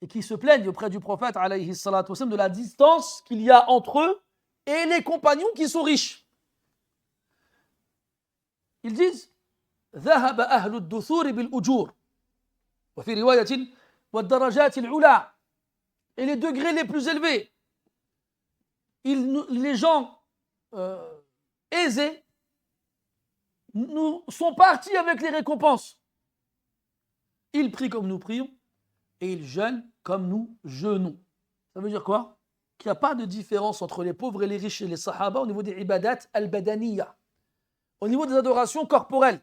Et qui se plaignent auprès du prophète alayhi salatu wassalam de la distance qu'il y a entre eux et les compagnons qui sont riches. Ils disent ذهب أهل الدثور بالأجور وفي رواية والدرجات العلى. Et les degrés les plus élevés, les gens aisés nous sont partis avec les récompenses. Ils prient comme nous prions et ils jeûnent comme nous jeûnons. Ça veut dire quoi? Qu'il n'y a pas de différence entre les pauvres et les riches et les sahaba au niveau des ibadat al-badaniya. Au niveau des adorations corporelles.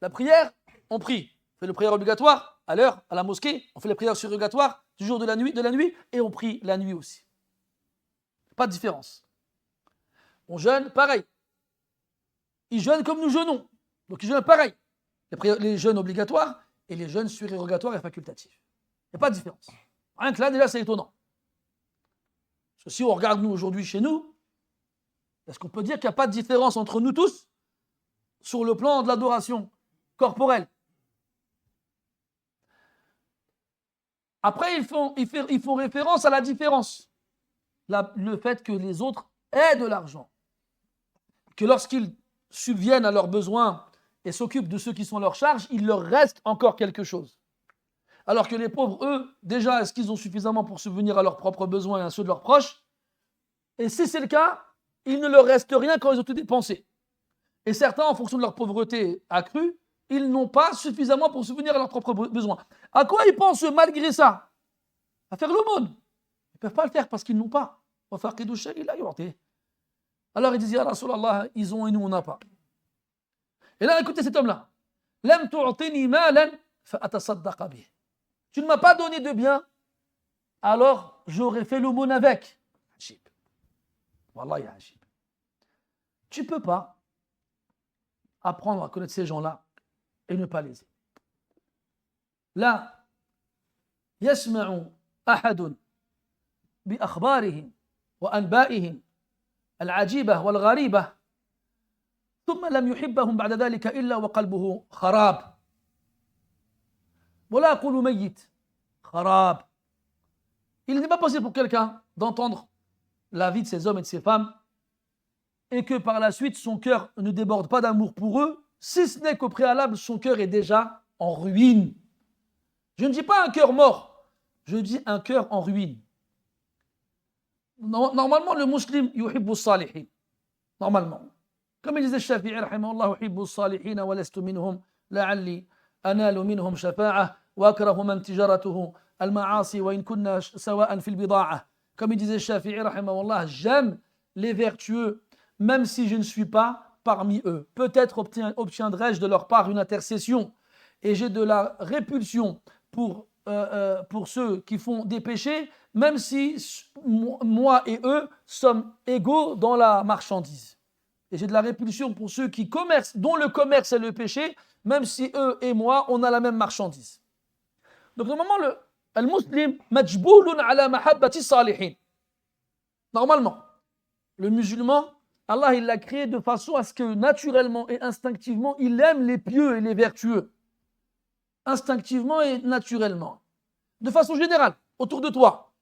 La prière, on prie. On fait la prière obligatoire à l'heure, à la mosquée. On fait les prières surrogatoires du jour de la nuit et on prie la nuit aussi. Pas de différence. On jeûne, pareil. Ils jeûnent comme nous jeûnons. Donc ils jeûnent pareil. Les jeûnes obligatoires et les jeûnes surrogatoires et facultatifs. Il n'y a pas de différence. Rien que là, déjà, c'est étonnant. Parce que si on regarde nous aujourd'hui chez nous, est-ce qu'on peut dire qu'il n'y a pas de différence entre nous tous sur le plan de l'adoration corporelle? Après, ils font référence à la différence. Le fait que les autres aient de l'argent. Que lorsqu'ils subviennent à leurs besoins et s'occupent de ceux qui sont leurs charges, il leur reste encore quelque chose. Alors que les pauvres, eux, déjà, est-ce qu'ils ont suffisamment pour subvenir à leurs propres besoins et à ceux de leurs proches? Et si c'est le cas, il ne leur reste rien quand ils ont tout dépensé. Et certains, en fonction de leur pauvreté accrue, ils n'ont pas suffisamment pour subvenir à leurs propres besoins. À quoi ils pensent, malgré ça? À faire l'aumône. Ils ne peuvent pas le faire parce qu'ils n'ont pas. Alors ils disent, Ya Rasulallah, ils ont et nous, on n'a pas. Et là, écoutez cet homme-là. Lam tu'tini malan fa atasaddaqa bih. Tu ne m'as pas donné de bien, alors j'aurais fait l'aumône avec. Ajib. Wallah, ya ajib. Tu ne peux pas apprendre à connaître ces gens-là et ne pas les aimer. Là, يسمع أحد بأخبارهم وأنبائهم العجيبة والغريبة ثم لم يحبهم بعد ذلك إلا وقلبه خراب ولا يقول ميت خراب. Il n'est pas possible pour quelqu'un d'entendre la vie de ces hommes et de ces femmes et que par la suite son cœur ne déborde pas d'amour pour eux, si ce n'est qu'au préalable son cœur est déjà en ruine. Je ne dis pas un cœur mort, je dis un cœur en ruine. Normalement, le musulman yuhibbu salihin. normalement. Comme il disait Shafi'i, rahimahullah, uhibbu as-salihin wa lastu minhum la'alli analu minhum shafa'ah wa akrahu man tijaratuhu al-ma'asi wa in kunna sawa'an fil bida'ah. Comme il disait Shafi'i, rahimahullah, j'aime les vertueux, même si je ne suis pas parmi eux. Peut-être obtiendrai-je de leur part une intercession, et j'ai de la répulsion pour ceux qui font des péchés, même si moi et eux sommes égaux dans la marchandise. Et j'ai de la répulsion pour ceux qui commercent, dont le commerce est le péché, même si eux et moi, on a la même marchandise. Donc normalement, le muslim majboulun ala mahabbati salihin. Normalement, le musulman, Allah il l'a créé de façon à ce que naturellement et instinctivement, il aime les pieux et les vertueux. Instinctivement et naturellement. De façon générale, autour de toi.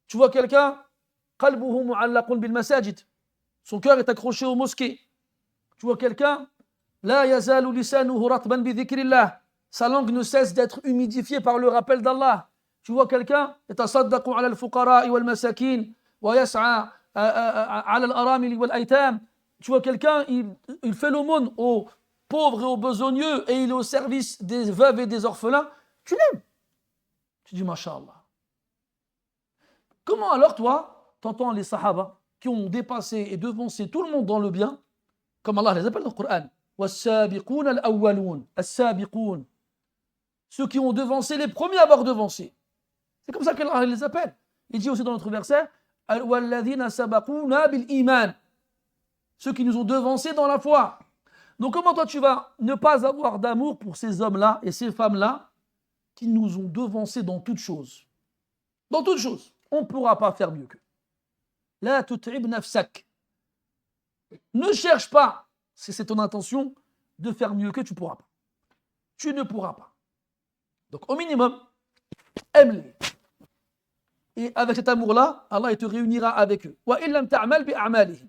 Tu vois quelqu'un, qalbuhu mu'allaqun bil masajid. Son cœur est accroché aux mosquées. Tu vois quelqu'un, la yazalu lisanuhu ratban bi dhikrillah. Sa langue ne cesse d'être humidifiée par le rappel d'Allah. Tu vois quelqu'un, yatasaddaqu ala al-fuqara'i wal masakin wa yas'a ala al-aramili wal aytam. Tu vois quelqu'un, il fait l'aumône aux pauvres et aux besogneux et il est au service des veuves et des orphelins. Tu l'aimes. Tu dis, Masha'Allah. Comment alors, toi, t'entends les sahaba qui ont dépassé et devancé tout le monde dans le bien, comme Allah les appelle dans le Coran, was-sabiqoun al-awwaloun, as-sabiqoun, ceux qui ont devancé, les premiers à avoir devancé. C'est comme ça qu'Allah les appelle. Il dit aussi dans notre verset, walladhina sabaquna bil iman, ceux qui nous ont devancés dans la foi. Donc comment toi tu vas ne pas avoir d'amour pour ces hommes-là et ces femmes-là qui nous ont devancés dans toutes choses. Dans toutes choses. On ne pourra pas faire mieux qu'eux. La tut'ib nafsak. Ne cherche pas, si c'est ton intention, de faire mieux qu'eux, tu ne pourras pas. Tu ne pourras pas. Donc au minimum, aime-les. Et avec cet amour-là, Allah il te réunira avec eux. Wa illam ta'mal bi a'malihim.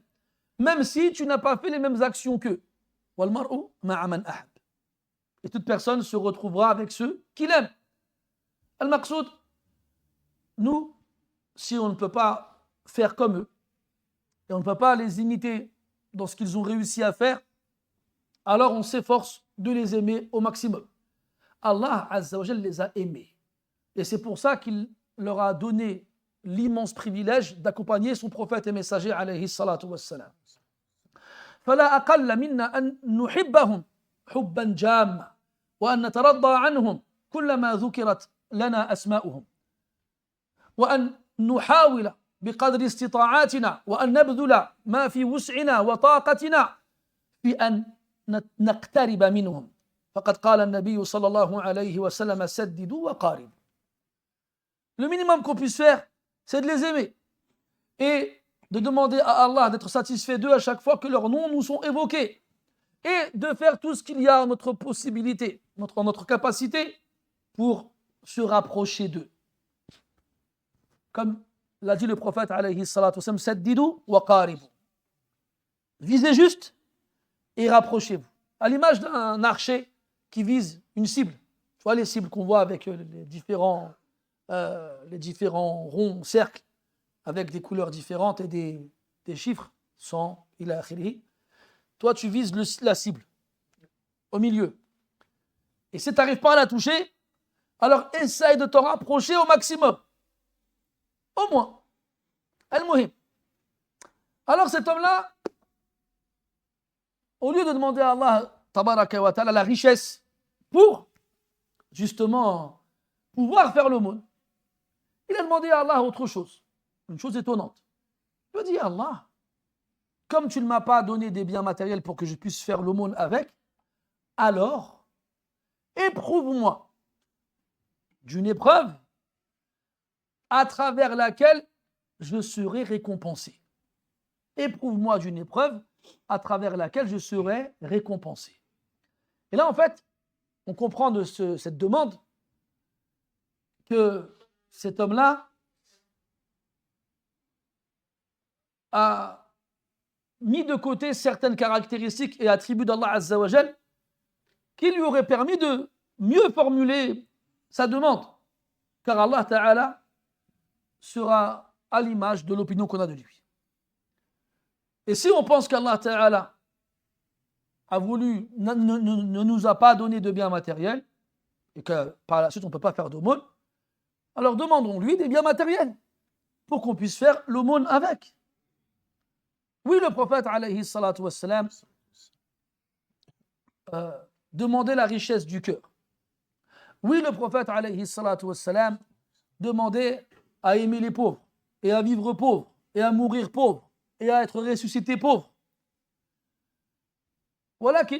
Même si tu n'as pas fait les mêmes actions qu'eux. Wal mar'u ma'a man ahab. Et toute personne se retrouvera avec ceux qu'il aime. Al-Maqsoud, nous, si on ne peut pas faire comme eux, et on ne peut pas les imiter dans ce qu'ils ont réussi à faire, alors on s'efforce de les aimer au maximum. Allah Azza wa Jal les a aimés. Et c'est pour ça qu'il leur a donné l'immense privilège d'accompagner son prophète et messager alayhi salatu wassalam. فلا أقل منا أن نحبهم حبا جاما وأن نترضى عنهم كلما ذكرت لنا أسماؤهم وأن نحاول بقدر استطاعاتنا وأن نبذل ما في وسعنا وطاقتنا في أن نقترب منهم فقد قال النبي صلى الله عليه وسلم سددوا وقاربوا. Le minimum qu'on puisse faire, c'est de les aimer et de demander à Allah d'être satisfait d'eux à chaque fois que leurs noms nous sont évoqués et de faire tout ce qu'il y a en notre possibilité, en notre capacité pour se rapprocher d'eux. Comme l'a dit le prophète alayhi salatu wasallam, saddidu wa qaribu. Visez juste et rapprochez-vous. À l'image d'un archer qui vise une cible. Tu vois les cibles qu'on voit avec les différents ronds, cercles, avec des couleurs différentes et des chiffres, 100, ila akhirihi. Toi, tu vises la cible, au milieu. Et si tu n'arrives pas à la toucher, alors essaye de t'en rapprocher au maximum. Au moins. Al-Muhim. Alors cet homme-là, au lieu de demander à Allah, tabaraka wa ta'ala, la richesse pour, justement, pouvoir faire l'aumône, il a demandé à Allah autre chose. Une chose étonnante. Il a dit à Allah, comme tu ne m'as pas donné des biens matériels pour que je puisse faire l'aumône avec, alors éprouve-moi d'une épreuve à travers laquelle je serai récompensé. Éprouve-moi d'une épreuve à travers laquelle je serai récompensé. Et là, en fait, on comprend de cette demande que cet homme-là a mis de côté certaines caractéristiques et attributs d'Allah Azza wa Jal qui lui auraient permis de mieux formuler sa demande. Car Allah Ta'ala sera à l'image de l'opinion qu'on a de lui. Et si on pense qu'Allah Ta'ala a voulu, ne nous a pas donné de biens matériels, et que par la suite on ne peut pas faire d'aumône, alors demandons-lui des biens matériels pour qu'on puisse faire l'aumône avec. Oui, le prophète alayhi salatu wassalam demandait la richesse du cœur. Oui, le prophète alayhi salatu wassalam demandait à aimer les pauvres et à vivre pauvre et à mourir pauvre et à être ressuscité pauvre. Voilà que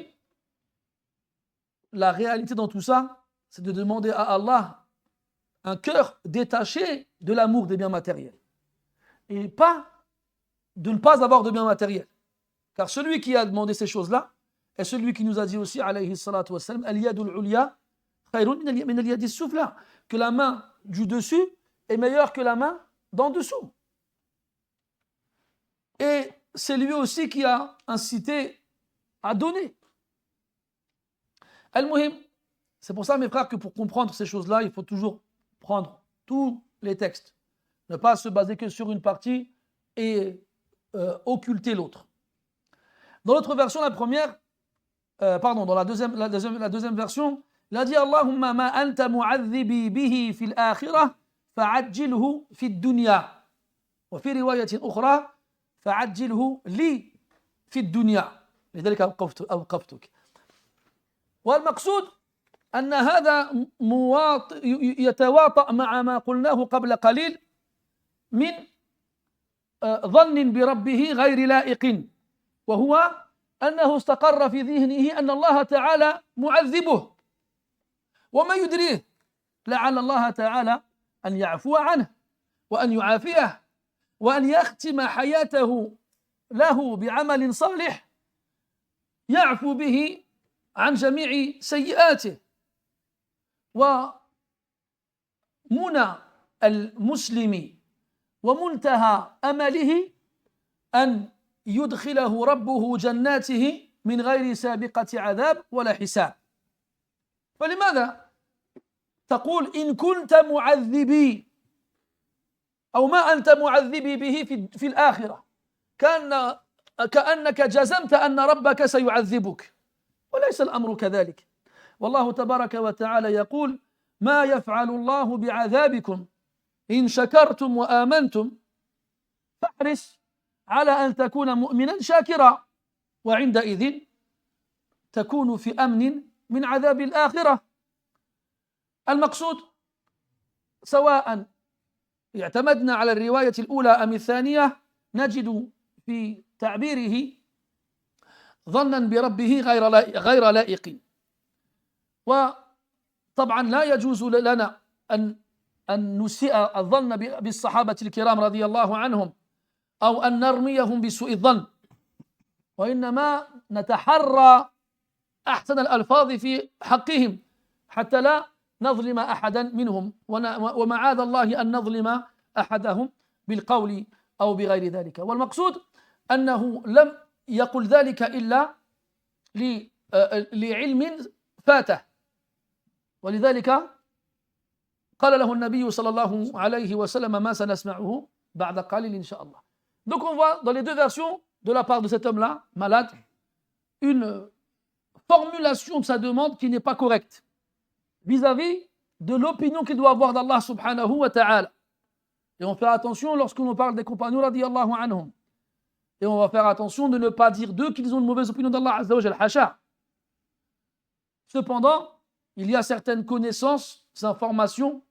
la réalité dans tout ça, c'est de demander à Allah un cœur détaché de l'amour des biens matériels et pas de ne pas avoir de biens matériels. Car celui qui a demandé ces choses-là est celui qui nous a dit aussi, alayhi salatu wassalam, al-yadul ulya khayrun min al-yadis sufla, que la main du dessus est meilleure que la main d'en dessous. Et c'est lui aussi qui a incité à donner. Al-Muhim, c'est pour ça, mes frères, que pour comprendre ces choses-là, il faut toujours prendre tous les textes. Ne pas se baser que sur une partie et occulter l'autre. Dans l'autre version, la première, dans la deuxième version, il a dit Allahumma ma anta mu'adhibi bihi fil akhirah fa'ajjilhu fid dunya. Wa fi riwayatin ukhra fa'ajjilhu li fid dunya. لذلك أوقفتك. والمقصود أن هذا يتواطأ مع ما قلناه قبل قليل من ظن بربه غير لائق، وهو أنه استقر في ذهنه أن الله تعالى معذبه، وما يدريه لعل الله تعالى أن يعفو عنه وأن يعافيه وأن يختم حياته له بعمل صالح يعفو به عن جميع سيئاته. ومنى المسلم ومنتهى أمله أن يدخله ربه جناته من غير سابقة عذاب ولا حساب. فلماذا تقول إن كنت معذبي أو ما أنت معذبي به في الآخرة، كأنك جزمت أن ربك سيعذبك، وليس الأمر كذلك. والله تبارك وتعالى يقول ما يفعل الله بعذابكم إن شكرتم وآمنتم فاحرص على أن تكون مؤمنا شاكرا وعندئذ تكون في أمن من عذاب الآخرة. المقصود سواء اعتمدنا على الرواية الأولى أم الثانية نجد في تعبيره ظنا بربه غير لائق. وطبعا لا يجوز لنا أن نسيء الظن بالصحابة الكرام رضي الله عنهم أو أن نرميهم بسوء الظن، وإنما نتحرى أحسن الألفاظ في حقهم حتى لا نظلم أحدا منهم، ومعاذ الله أن نظلم أحدهم بالقول أو بغير ذلك. والمقصود أنه لم يقل ذلك إلا لعلم فاته، ولذلك قال له النبي صلى الله عليه وسلم ما سنسمعه بعد قليل إن شاء الله. Donc on voit dans les deux versions de la part de cet homme-là, malade, une formulation de sa demande qui n'est pas correcte vis-à-vis de l'opinion qu'il doit avoir d'Allah subhanahu wa ta'ala. Et on fait attention lorsque l'on parle des compagnons radiyallahu anhum. Et on va faire attention de ne pas dire d'eux qu'ils ont une mauvaise opinion d'Allah azza wa jal, hasha. Cependant, il y a certaines connaissances, informations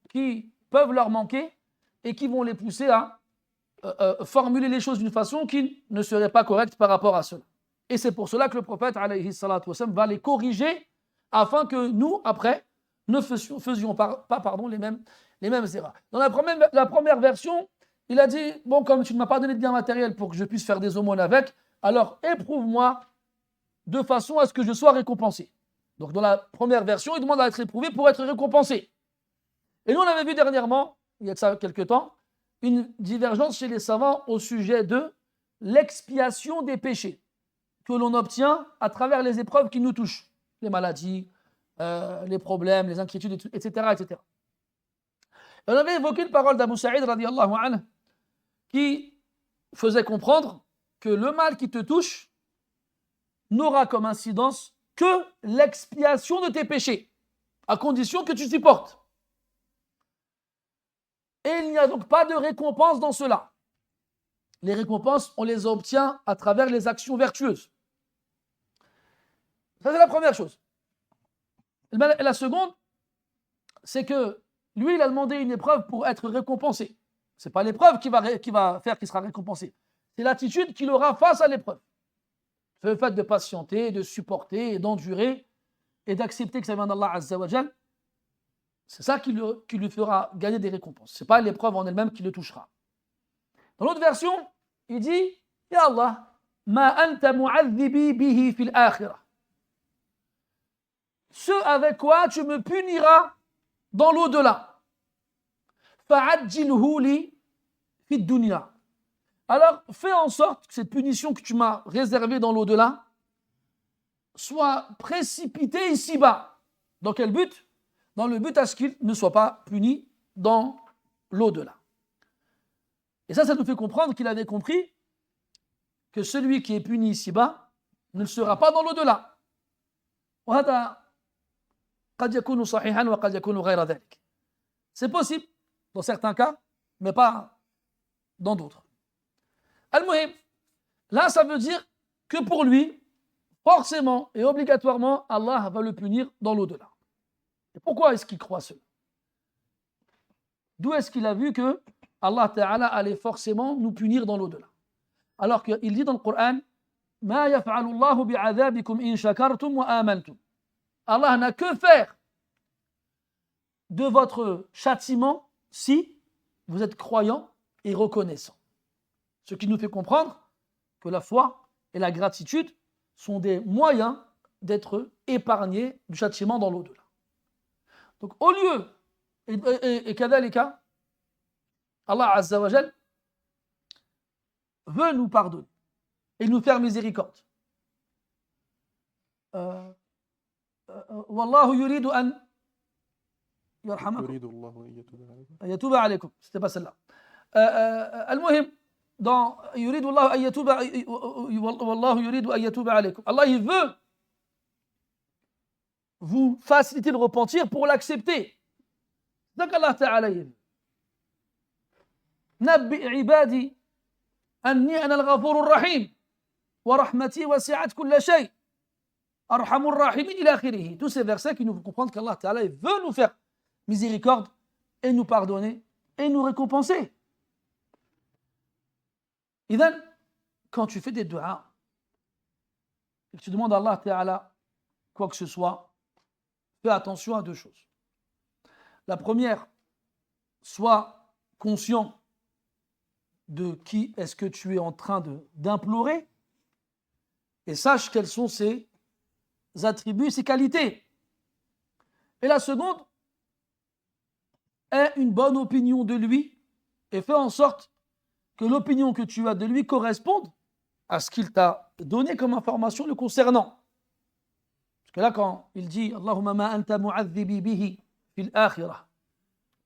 qui peuvent leur manquer et qui vont les pousser à formuler les choses d'une façon qui ne serait pas correcte par rapport à cela. Et c'est pour cela que le prophète alayhi salatu wassalam va les corriger afin que nous, après, ne faisions pas les mêmes erreurs. Dans la première version, il a dit, bon, comme tu ne m'as pas donné de biens matériels pour que je puisse faire des aumônes avec, alors éprouve-moi de façon à ce que je sois récompensé. Donc dans la première version, il demande à être éprouvé pour être récompensé. Et nous, on avait vu dernièrement, il y a de ça quelques temps, une divergence chez les savants au sujet de l'expiation des péchés que l'on obtient à travers les épreuves qui nous touchent, les maladies, les problèmes, les inquiétudes, etc., etc. Et on avait évoqué une parole d'Abu Saïd radiyallahu anhu qui faisait comprendre que le mal qui te touche n'aura comme incidence que l'expiation de tes péchés, à condition que tu supportes. Et il n'y a donc pas de récompense dans cela. Les récompenses, on les obtient à travers les actions vertueuses. Ça, c'est la première chose. Et la seconde, c'est que lui, il a demandé une épreuve pour être récompensé. Ce n'est pas l'épreuve qui va faire qu'il sera récompensé. C'est l'attitude qu'il aura face à l'épreuve. Le fait de patienter, de supporter, d'endurer et d'accepter que ça vient d'Allah Azza wa Jal, c'est ça qui lui fera gagner des récompenses. Ce n'est pas l'épreuve en elle-même qui le touchera. Dans l'autre version, il dit « Ya Allah, ma anta mu'adhibi bihi fil akhirah » ce avec quoi tu me puniras dans l'au-delà. Fa'ajjilhu li fid dunya. Alors, fais en sorte que cette punition que tu m'as réservée dans l'au-delà soit précipitée ici-bas. Dans quel but? Dans le but à ce qu'il ne soit pas puni dans l'au-delà. Et ça nous fait comprendre qu'il avait compris que celui qui est puni ici-bas ne sera pas dans l'au-delà. C'est possible dans certains cas, mais pas dans d'autres. Al-Muhim, là ça veut dire que pour lui, forcément et obligatoirement, Allah va le punir dans l'au-delà. Et pourquoi est-ce qu'il croit cela? D'où est-ce qu'il a vu que Allah Ta'ala allait forcément nous punir dans l'au-delà? Alors qu'il dit dans le Coran, Ma yaf'alu Allahu bi'adhabikum in shakartum wa amantum. Allah n'a que faire de votre châtiment si vous êtes croyant et reconnaissant. Ce qui nous fait comprendre que la foi et la gratitude sont des moyens d'être épargnés du châtiment dans l'au-delà. Donc au lieu, et kadhalika, Allah Azza wa Jal veut nous pardonner et nous faire miséricorde. Wallahu yuridu an yarhamakum. Yatuba alaykum. C'était pas celle-là. Al-Muhim, dans yuridu Allah an yatuba, wallahu yuridu an yatuba alaykum. Allah, il veut vous faciliter le repentir pour l'accepter. Donc Allah Ta'ala il dit Nabbi ibadi anni ana al-ghafur ar-rahim wa rahmati wasi'at kulla shay. Arhamur rahimin ila akhirih. Tous ces versets qui nous font comprendre qu'Allah Ta'ala veut nous faire miséricorde et nous pardonner et nous récompenser. Et donc, quand tu fais des du'as et que tu demandes à Allah Ta'ala quoi que ce soit, fais attention à deux choses. La première, sois conscient de qui est-ce que tu es en train d'implorer et sache quels sont ses attributs, ses qualités. Et la seconde, aie une bonne opinion de lui et fais en sorte que l'opinion que tu as de lui corresponde à ce qu'il t'a donné comme information le concernant. Parce que là, quand il dit Allahumma ma anta mu'adhibi bihi fil akhirah,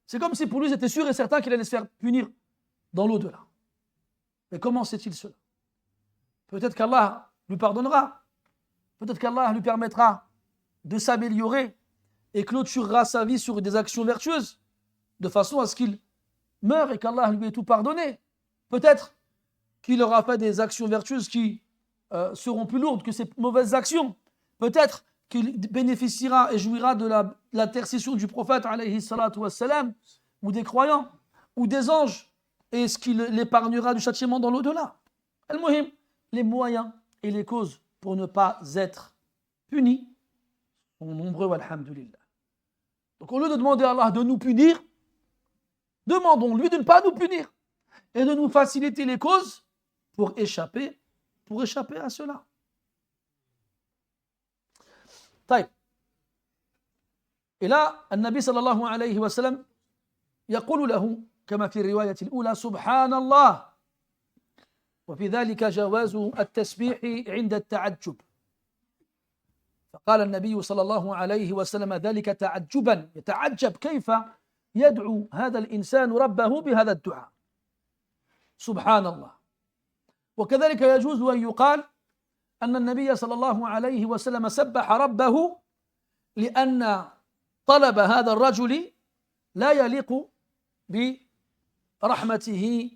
c'est comme si pour lui c'était sûr et certain qu'il allait se faire punir dans l'au-delà. Mais comment sait-il cela? Peut-être qu'Allah lui pardonnera, peut-être qu'Allah lui permettra de s'améliorer et clôturera sa vie sur des actions vertueuses, de façon à ce qu'il meure et qu'Allah lui ait tout pardonné. Peut-être qu'il aura fait des actions vertueuses qui seront plus lourdes que ces mauvaises actions. Peut-être qu'il bénéficiera et jouira de l'intercession du prophète alayhi salatu wassalam, ou des croyants, ou des anges, et ce qu'il l'épargnera du châtiment dans l'au-delà. Al-Muhim, les moyens et les causes pour ne pas être punis sont nombreux, alhamdulillah. Donc au lieu de demander à Allah de nous punir, demandons-lui de ne pas nous punir et de nous faciliter les causes pour échapper à cela. طيب. Et là, النبي صلى الله عليه وسلم يقول له كما في الرواية الأولى سبحان الله وفي ذلك جواز التسبيح عند التعجب. فقال النبي صلى الله عليه وسلم ذلك تعجبا يتعجب كيف يدعو هذا الإنسان ربه بهذا الدعاء سبحان الله وكذلك يجوز أن يقال أن النبي صلى الله عليه وسلم سبح ربه لأن طلب هذا الرجل لا يليق برحمته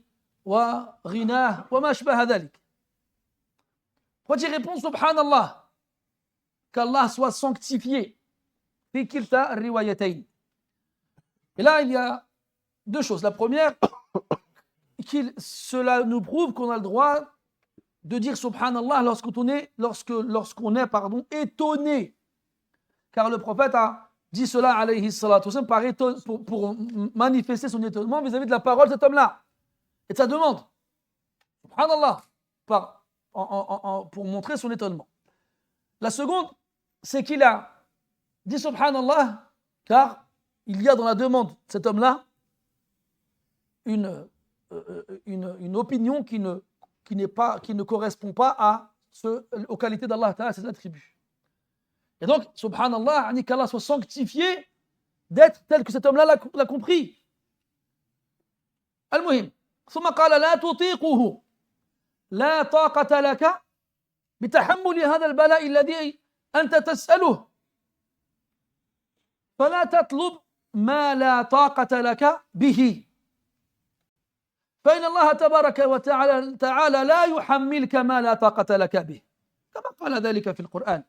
وغناه وما أشبه ذلك. Quand il répond Subhanallah, qu'Allah soit sanctifié, في كلتا الروايتين. Et là, il y a deux choses. La première, cela nous prouve qu'on a le droit de dire Subhanallah lorsqu'on est étonné. Car le prophète a dit cela, alayhi salatu wasallam, pour manifester son étonnement vis-à-vis de la parole de cet homme-là et de sa demande. Subhanallah, pour montrer son étonnement. La seconde, c'est qu'il a dit Subhanallah, car il y a dans la demande de cet homme-là une opinion qui ne correspond pas aux qualités d'Allah Ta'ala, à ses attributs. Et donc, Subhanallah, qu'Allah soit sanctifié d'être tel que cet homme-là l'a compris. Al-Muhim. ثم قال لا تطيقه لا طاقة لك بتحمل هذا البلاء الذي أنت تسأله فلا تطلب ما لا طاقة لك به فإن الله تبارك وتعالى لا يحملك ما لا طاقة لك به كما قال ذلك في القرآن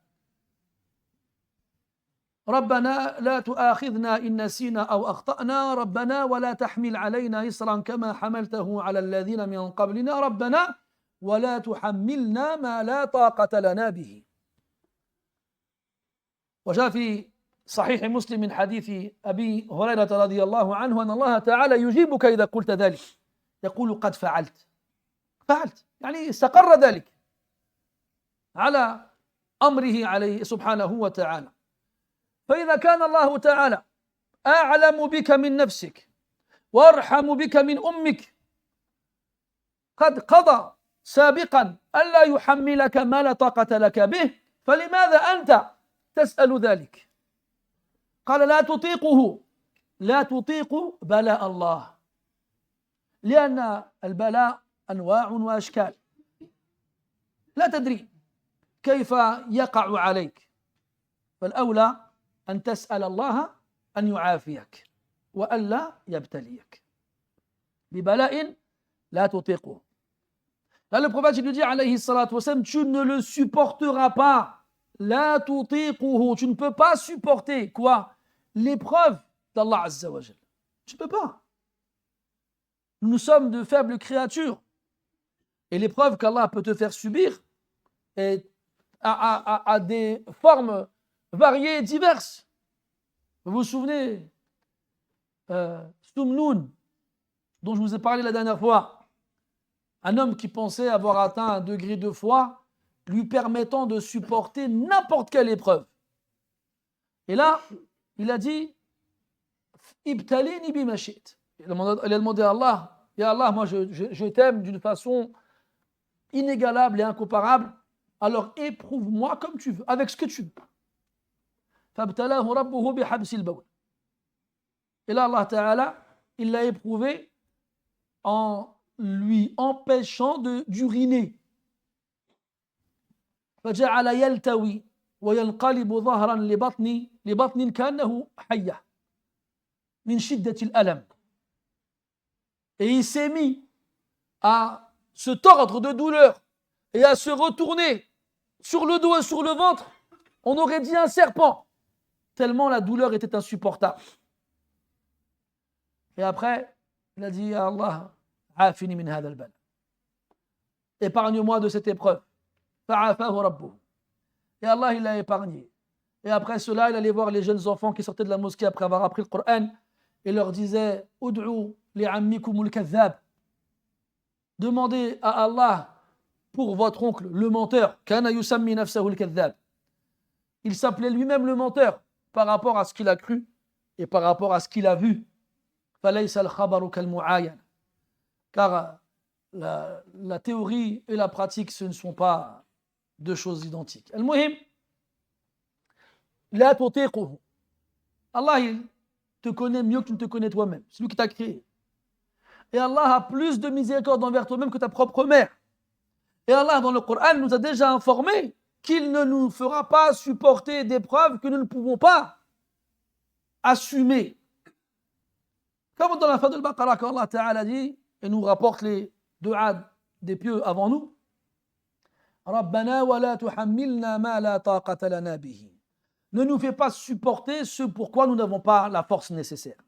ربنا لا تؤاخذنا إن نسينا أو أخطأنا ربنا ولا تحمل علينا إصرا كما حملته على الذين من قبلنا ربنا ولا تحملنا ما لا طاقة لنا به. وجاء في صحيح مسلم من حديث أبي هريرة رضي الله عنه أن الله تعالى يجيبك إذا قلت ذلك يقول قد فعلت يعني استقر ذلك على أمره عليه سبحانه وتعالى. فإذا كان الله تعالى أعلم بك من نفسك وأرحم بك من أمك قد قضى سابقا ألا يحملك ما لا طاقة لك به فلماذا أنت تسأل ذلك؟ قال لا تطيق بلاء الله لأن البلاء أنواع وأشكال لا تدري كيف يقع عليك فالأولى أن تسأل الله أن يعافيك وألا يبتليك ببلاء لا تطيقه. Là, le prophète lui dit, alayhi salatu wasalam, tu ne le supporteras pas. La tutiquhu, tu ne peux pas supporter quoi? L'épreuve d'Allah Azza wa Jal. Tu ne peux pas. Nous sommes de faibles créatures. Et l'épreuve qu'Allah peut te faire subir a des formes variées et diverses. Vous vous souvenez Sumnoun, dont je vous ai parlé la dernière fois. Un homme qui pensait avoir atteint un degré de foi lui permettant de supporter n'importe quelle épreuve. Et là, il a dit Ibtalini bimashit. Il a demandé à Allah, Ya Allah, moi je t'aime d'une façon inégalable et incomparable, alors éprouve-moi comme tu veux, avec ce que tu veux. Fabtalahu rabbuhu bihabsil bawl. Et là, Allah Ta'ala, il l'a éprouvé en lui empêchant d'uriner. فجعل يلتوي وينقلب ظهرا لبطن كأنه حية من شدة الألم. Et il s'est mis à se tordre de douleur et à se retourner sur le dos et sur le ventre. On aurait dit un serpent, tellement la douleur était insupportable. Et après, il a dit à Allah, Afini min hadha al-bala. Épargne-moi de cette épreuve. Fa'afahu rabbuh. Et Allah, il l'a épargné. Et après cela, il allait voir les jeunes enfants qui sortaient de la mosquée après avoir appris le Coran et leur disait Ud'u li'ammikumul kadhab. Demandez à Allah pour votre oncle, le menteur. Kana yusammi nafsahu al-kadhab. Il s'appelait lui-même le menteur par rapport à ce qu'il a cru et par rapport à ce qu'il a vu. Falaysa al-khabaru kal-mu'ayan. Car la théorie et la pratique, ce ne sont pas deux choses identiques. Al-muhim, la tutiquhu. Allah, il te connaît mieux que tu ne te connais toi-même. C'est lui qui t'a créé. Et Allah a plus de miséricorde envers toi-même que ta propre mère. Et Allah, dans le Coran, nous a déjà informé qu'il ne nous fera pas supporter des preuves que nous ne pouvons pas assumer. Comme dans la fin de Al-Baqarah, quand Allah Ta'ala dit, et nous rapporte les du'as des pieux avant nous, Rabbana wa la tuhammilna ma la taqata lana bihi. Ne nous fais pas supporter ce pourquoi nous n'avons pas la force nécessaire.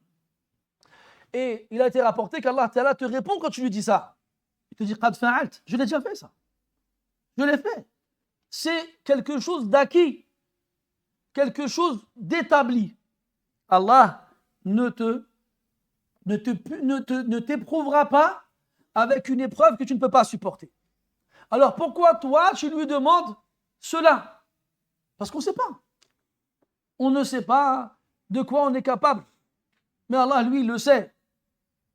Et il a été rapporté qu'Allah Ta'ala te répond quand tu lui dis ça. Il te dit qad fa'alt. Je l'ai déjà fait ça. Je l'ai fait. C'est quelque chose d'acquis, quelque chose d'établi. Allah ne t'éprouvera pas avec une épreuve que tu ne peux pas supporter. Alors pourquoi toi tu lui demandes cela? Parce qu'on ne sait pas. On ne sait pas de quoi on est capable. Mais Allah, lui, il le sait.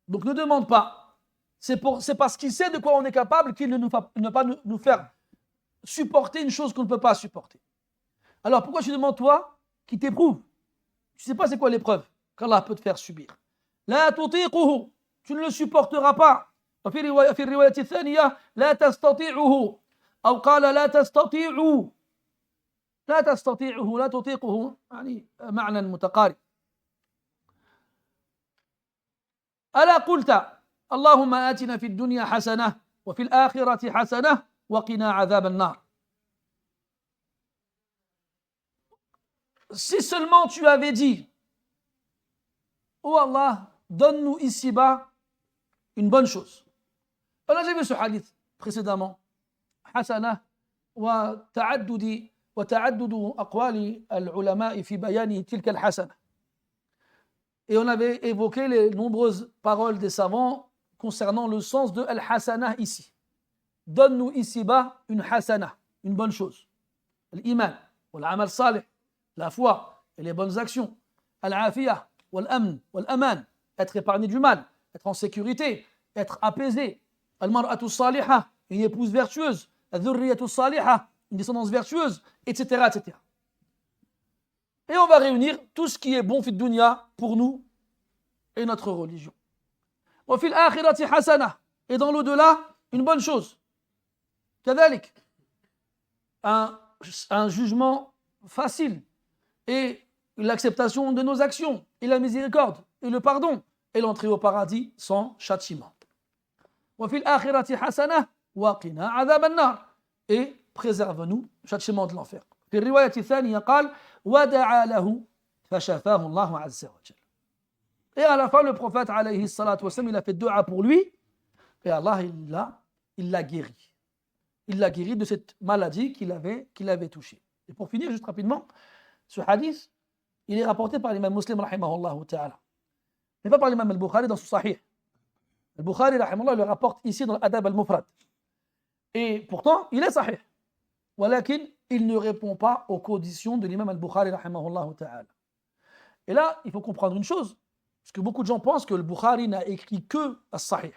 Donc ne demande pas. C'est parce qu'il sait de quoi on est capable qu'il ne va pas nous faire supporter une chose qu'on ne peut pas supporter. Alors pourquoi tu demandes toi qui t'éprouve? Tu ne sais pas c'est quoi l'épreuve qu'Allah peut te faire subir. La tutiquhu, tu ne le supporteras pas. وفي الرواية الثانية لا تستطيعه أو قال لا تستطيعوا لا تستطيعه لا تطيقه يعني معنى متقارب. ألا قلت اللهم آتنا في الدنيا حسنة وفي الآخرة حسنة وقنا عذاب النار. Si seulement tu avais dit, oh Allah, donne-nous ici-bas une bonne chose. On a déjà vu ce hadith précédemment. حسنة وتعدد أقوال العلماء في بيان تلك الحسنة. Et on avait évoqué les nombreuses paroles des savants concernant le sens de al-hasana ici. Donne-nous ici-bas une hasana, une bonne chose. L'iman, l'amal salih, la foi et les bonnes actions. Al-afiyah, wal-amn, wal-aman, être épargné du mal, être en sécurité, être apaisé. Al-mar'atu salihah, une épouse vertueuse. Al-dhurriyatu salihah, une descendance vertueuse, etc., etc. Et on va réunir tout ce qui est bon fit dunya pour nous et notre religion. Wa fil akhirati hasana, et dans l'au-delà, une bonne chose. Kadhalik, un jugement facile et l'acceptation de nos actions et la miséricorde et le pardon et l'entrée au paradis sans châtiment. Wa fil akhirati hasana wa qina adhab an-nar, et préserve-nous du châtiment de l'enfer. في الرواية الثانية قال ودعا له فشفاه الله عز وجل. Et à la fin, le prophète alayhi salatu wassalam, il a fait dua pour lui et Allah il l'a guéri. Il l'a guéri de cette maladie qu'il avait touchée. Et pour finir, juste rapidement, ce hadith, il est rapporté par l'imam Muslim rahimahullah ta'ala, mais pas par l'imam al-Bukhari dans son Sahih. Al-Bukhari rahimahullah le rapporte ici dans l'Adab al-Mufrad. Et pourtant, il est Sahih. Walakin, il ne répond pas aux conditions de l'imam al-Bukhari rahimahullah ta'ala. Et là, il faut comprendre une chose, parce que beaucoup de gens pensent que le Bukhari n'a écrit que as-Sahih.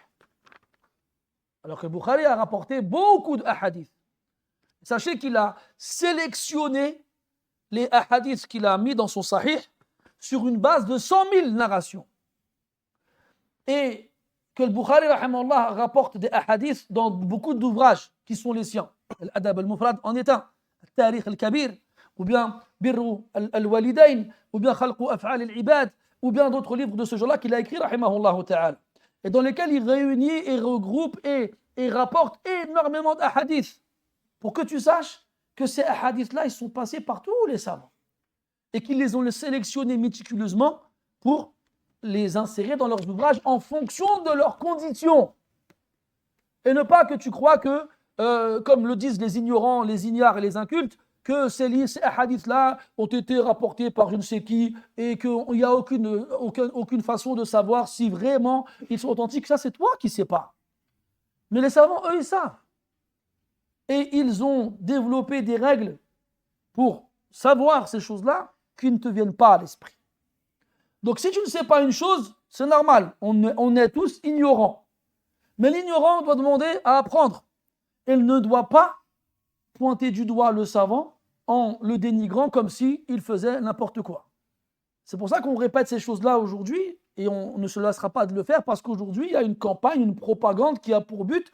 Alors que le Bukhari a rapporté beaucoup de hadiths. Sachez qu'il a sélectionné les hadiths qu'il a mis dans son Sahih sur une base de 100 000 narrations. Et que le Bukhari rahimahullah rapporte des hadiths dans beaucoup d'ouvrages qui sont les siens. L'Adab al-Mufrad en est un. Al-Tarikh al-Kabir, ou bien Birru al-Walidain, ou bien Khalqu Af'al al-Ibad, ou bien d'autres livres de ce genre-là qu'il a écrit rahimahullah ta'ala, et dans lesquels il réunit et regroupe et rapporte énormément d'ahadiths pour que tu saches que ces hadiths-là, ils sont passés par tous les savants et qu'ils les ont sélectionnés méticuleusement pour les insérer dans leurs ouvrages en fonction de leurs conditions. Et ne pas que tu crois que, comme le disent les ignorants, les ignares et les incultes, que ces hadiths-là ont été rapportés par je ne sais qui et qu'il n'y a aucune façon de savoir si vraiment ils sont authentiques. Ça, c'est toi qui ne sais pas. Mais les savants, eux, ils savent. Et ils ont développé des règles pour savoir ces choses-là qui ne te viennent pas à l'esprit. Donc, si tu ne sais pas une chose, c'est normal. On est tous ignorants. Mais l'ignorant doit demander à apprendre. Il ne doit pas pointer du doigt le savant en le dénigrant comme s'il faisait n'importe quoi. C'est pour ça qu'on répète ces choses-là aujourd'hui et on ne se lassera pas de le faire parce qu'aujourd'hui, il y a une campagne, une propagande qui a pour but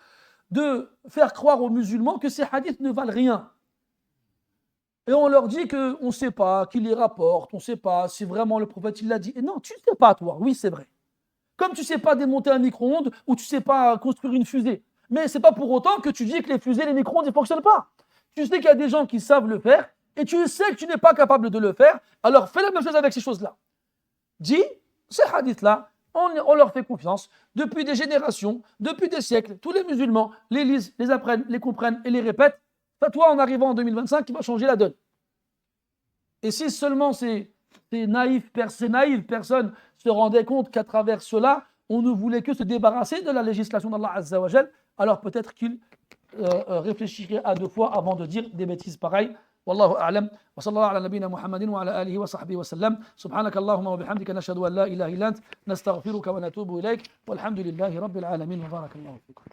de faire croire aux musulmans que ces hadiths ne valent rien. Et on leur dit qu'on ne sait pas qui les rapporte, on ne sait pas si vraiment le prophète il l'a dit. Et non, tu ne sais pas toi, oui c'est vrai. Comme tu ne sais pas démonter un micro-ondes ou tu ne sais pas construire une fusée. Mais ce n'est pas pour autant que tu dis que les fusées, les micro-ondes ne fonctionnent pas. Tu sais qu'il y a des gens qui savent le faire et tu sais que tu n'es pas capable de le faire, alors fais la même chose avec ces choses-là. Dis, ces hadiths-là, on leur fait confiance depuis des générations, depuis des siècles. Tous les musulmans les lisent, les apprennent, les comprennent et les répètent. Toi, en arrivant en 2025, qui va changer la donne. Et si seulement ces naïves personnes se rendaient compte qu'à travers cela, on ne voulait que se débarrasser de la législation d'Allah Azza wa Jal, alors peut-être qu'ils réfléchiraient à deux fois avant de dire des bêtises pareilles. والله أعلم وصلى الله على نبينا محمد وعلى آله وصحبه وسلم سبحانك اللهم وبحمدك نشهد أن لا إله إلا أنت نستغفرك ونتوب إليك والحمد لله رب العالمين وبارك الله فيكم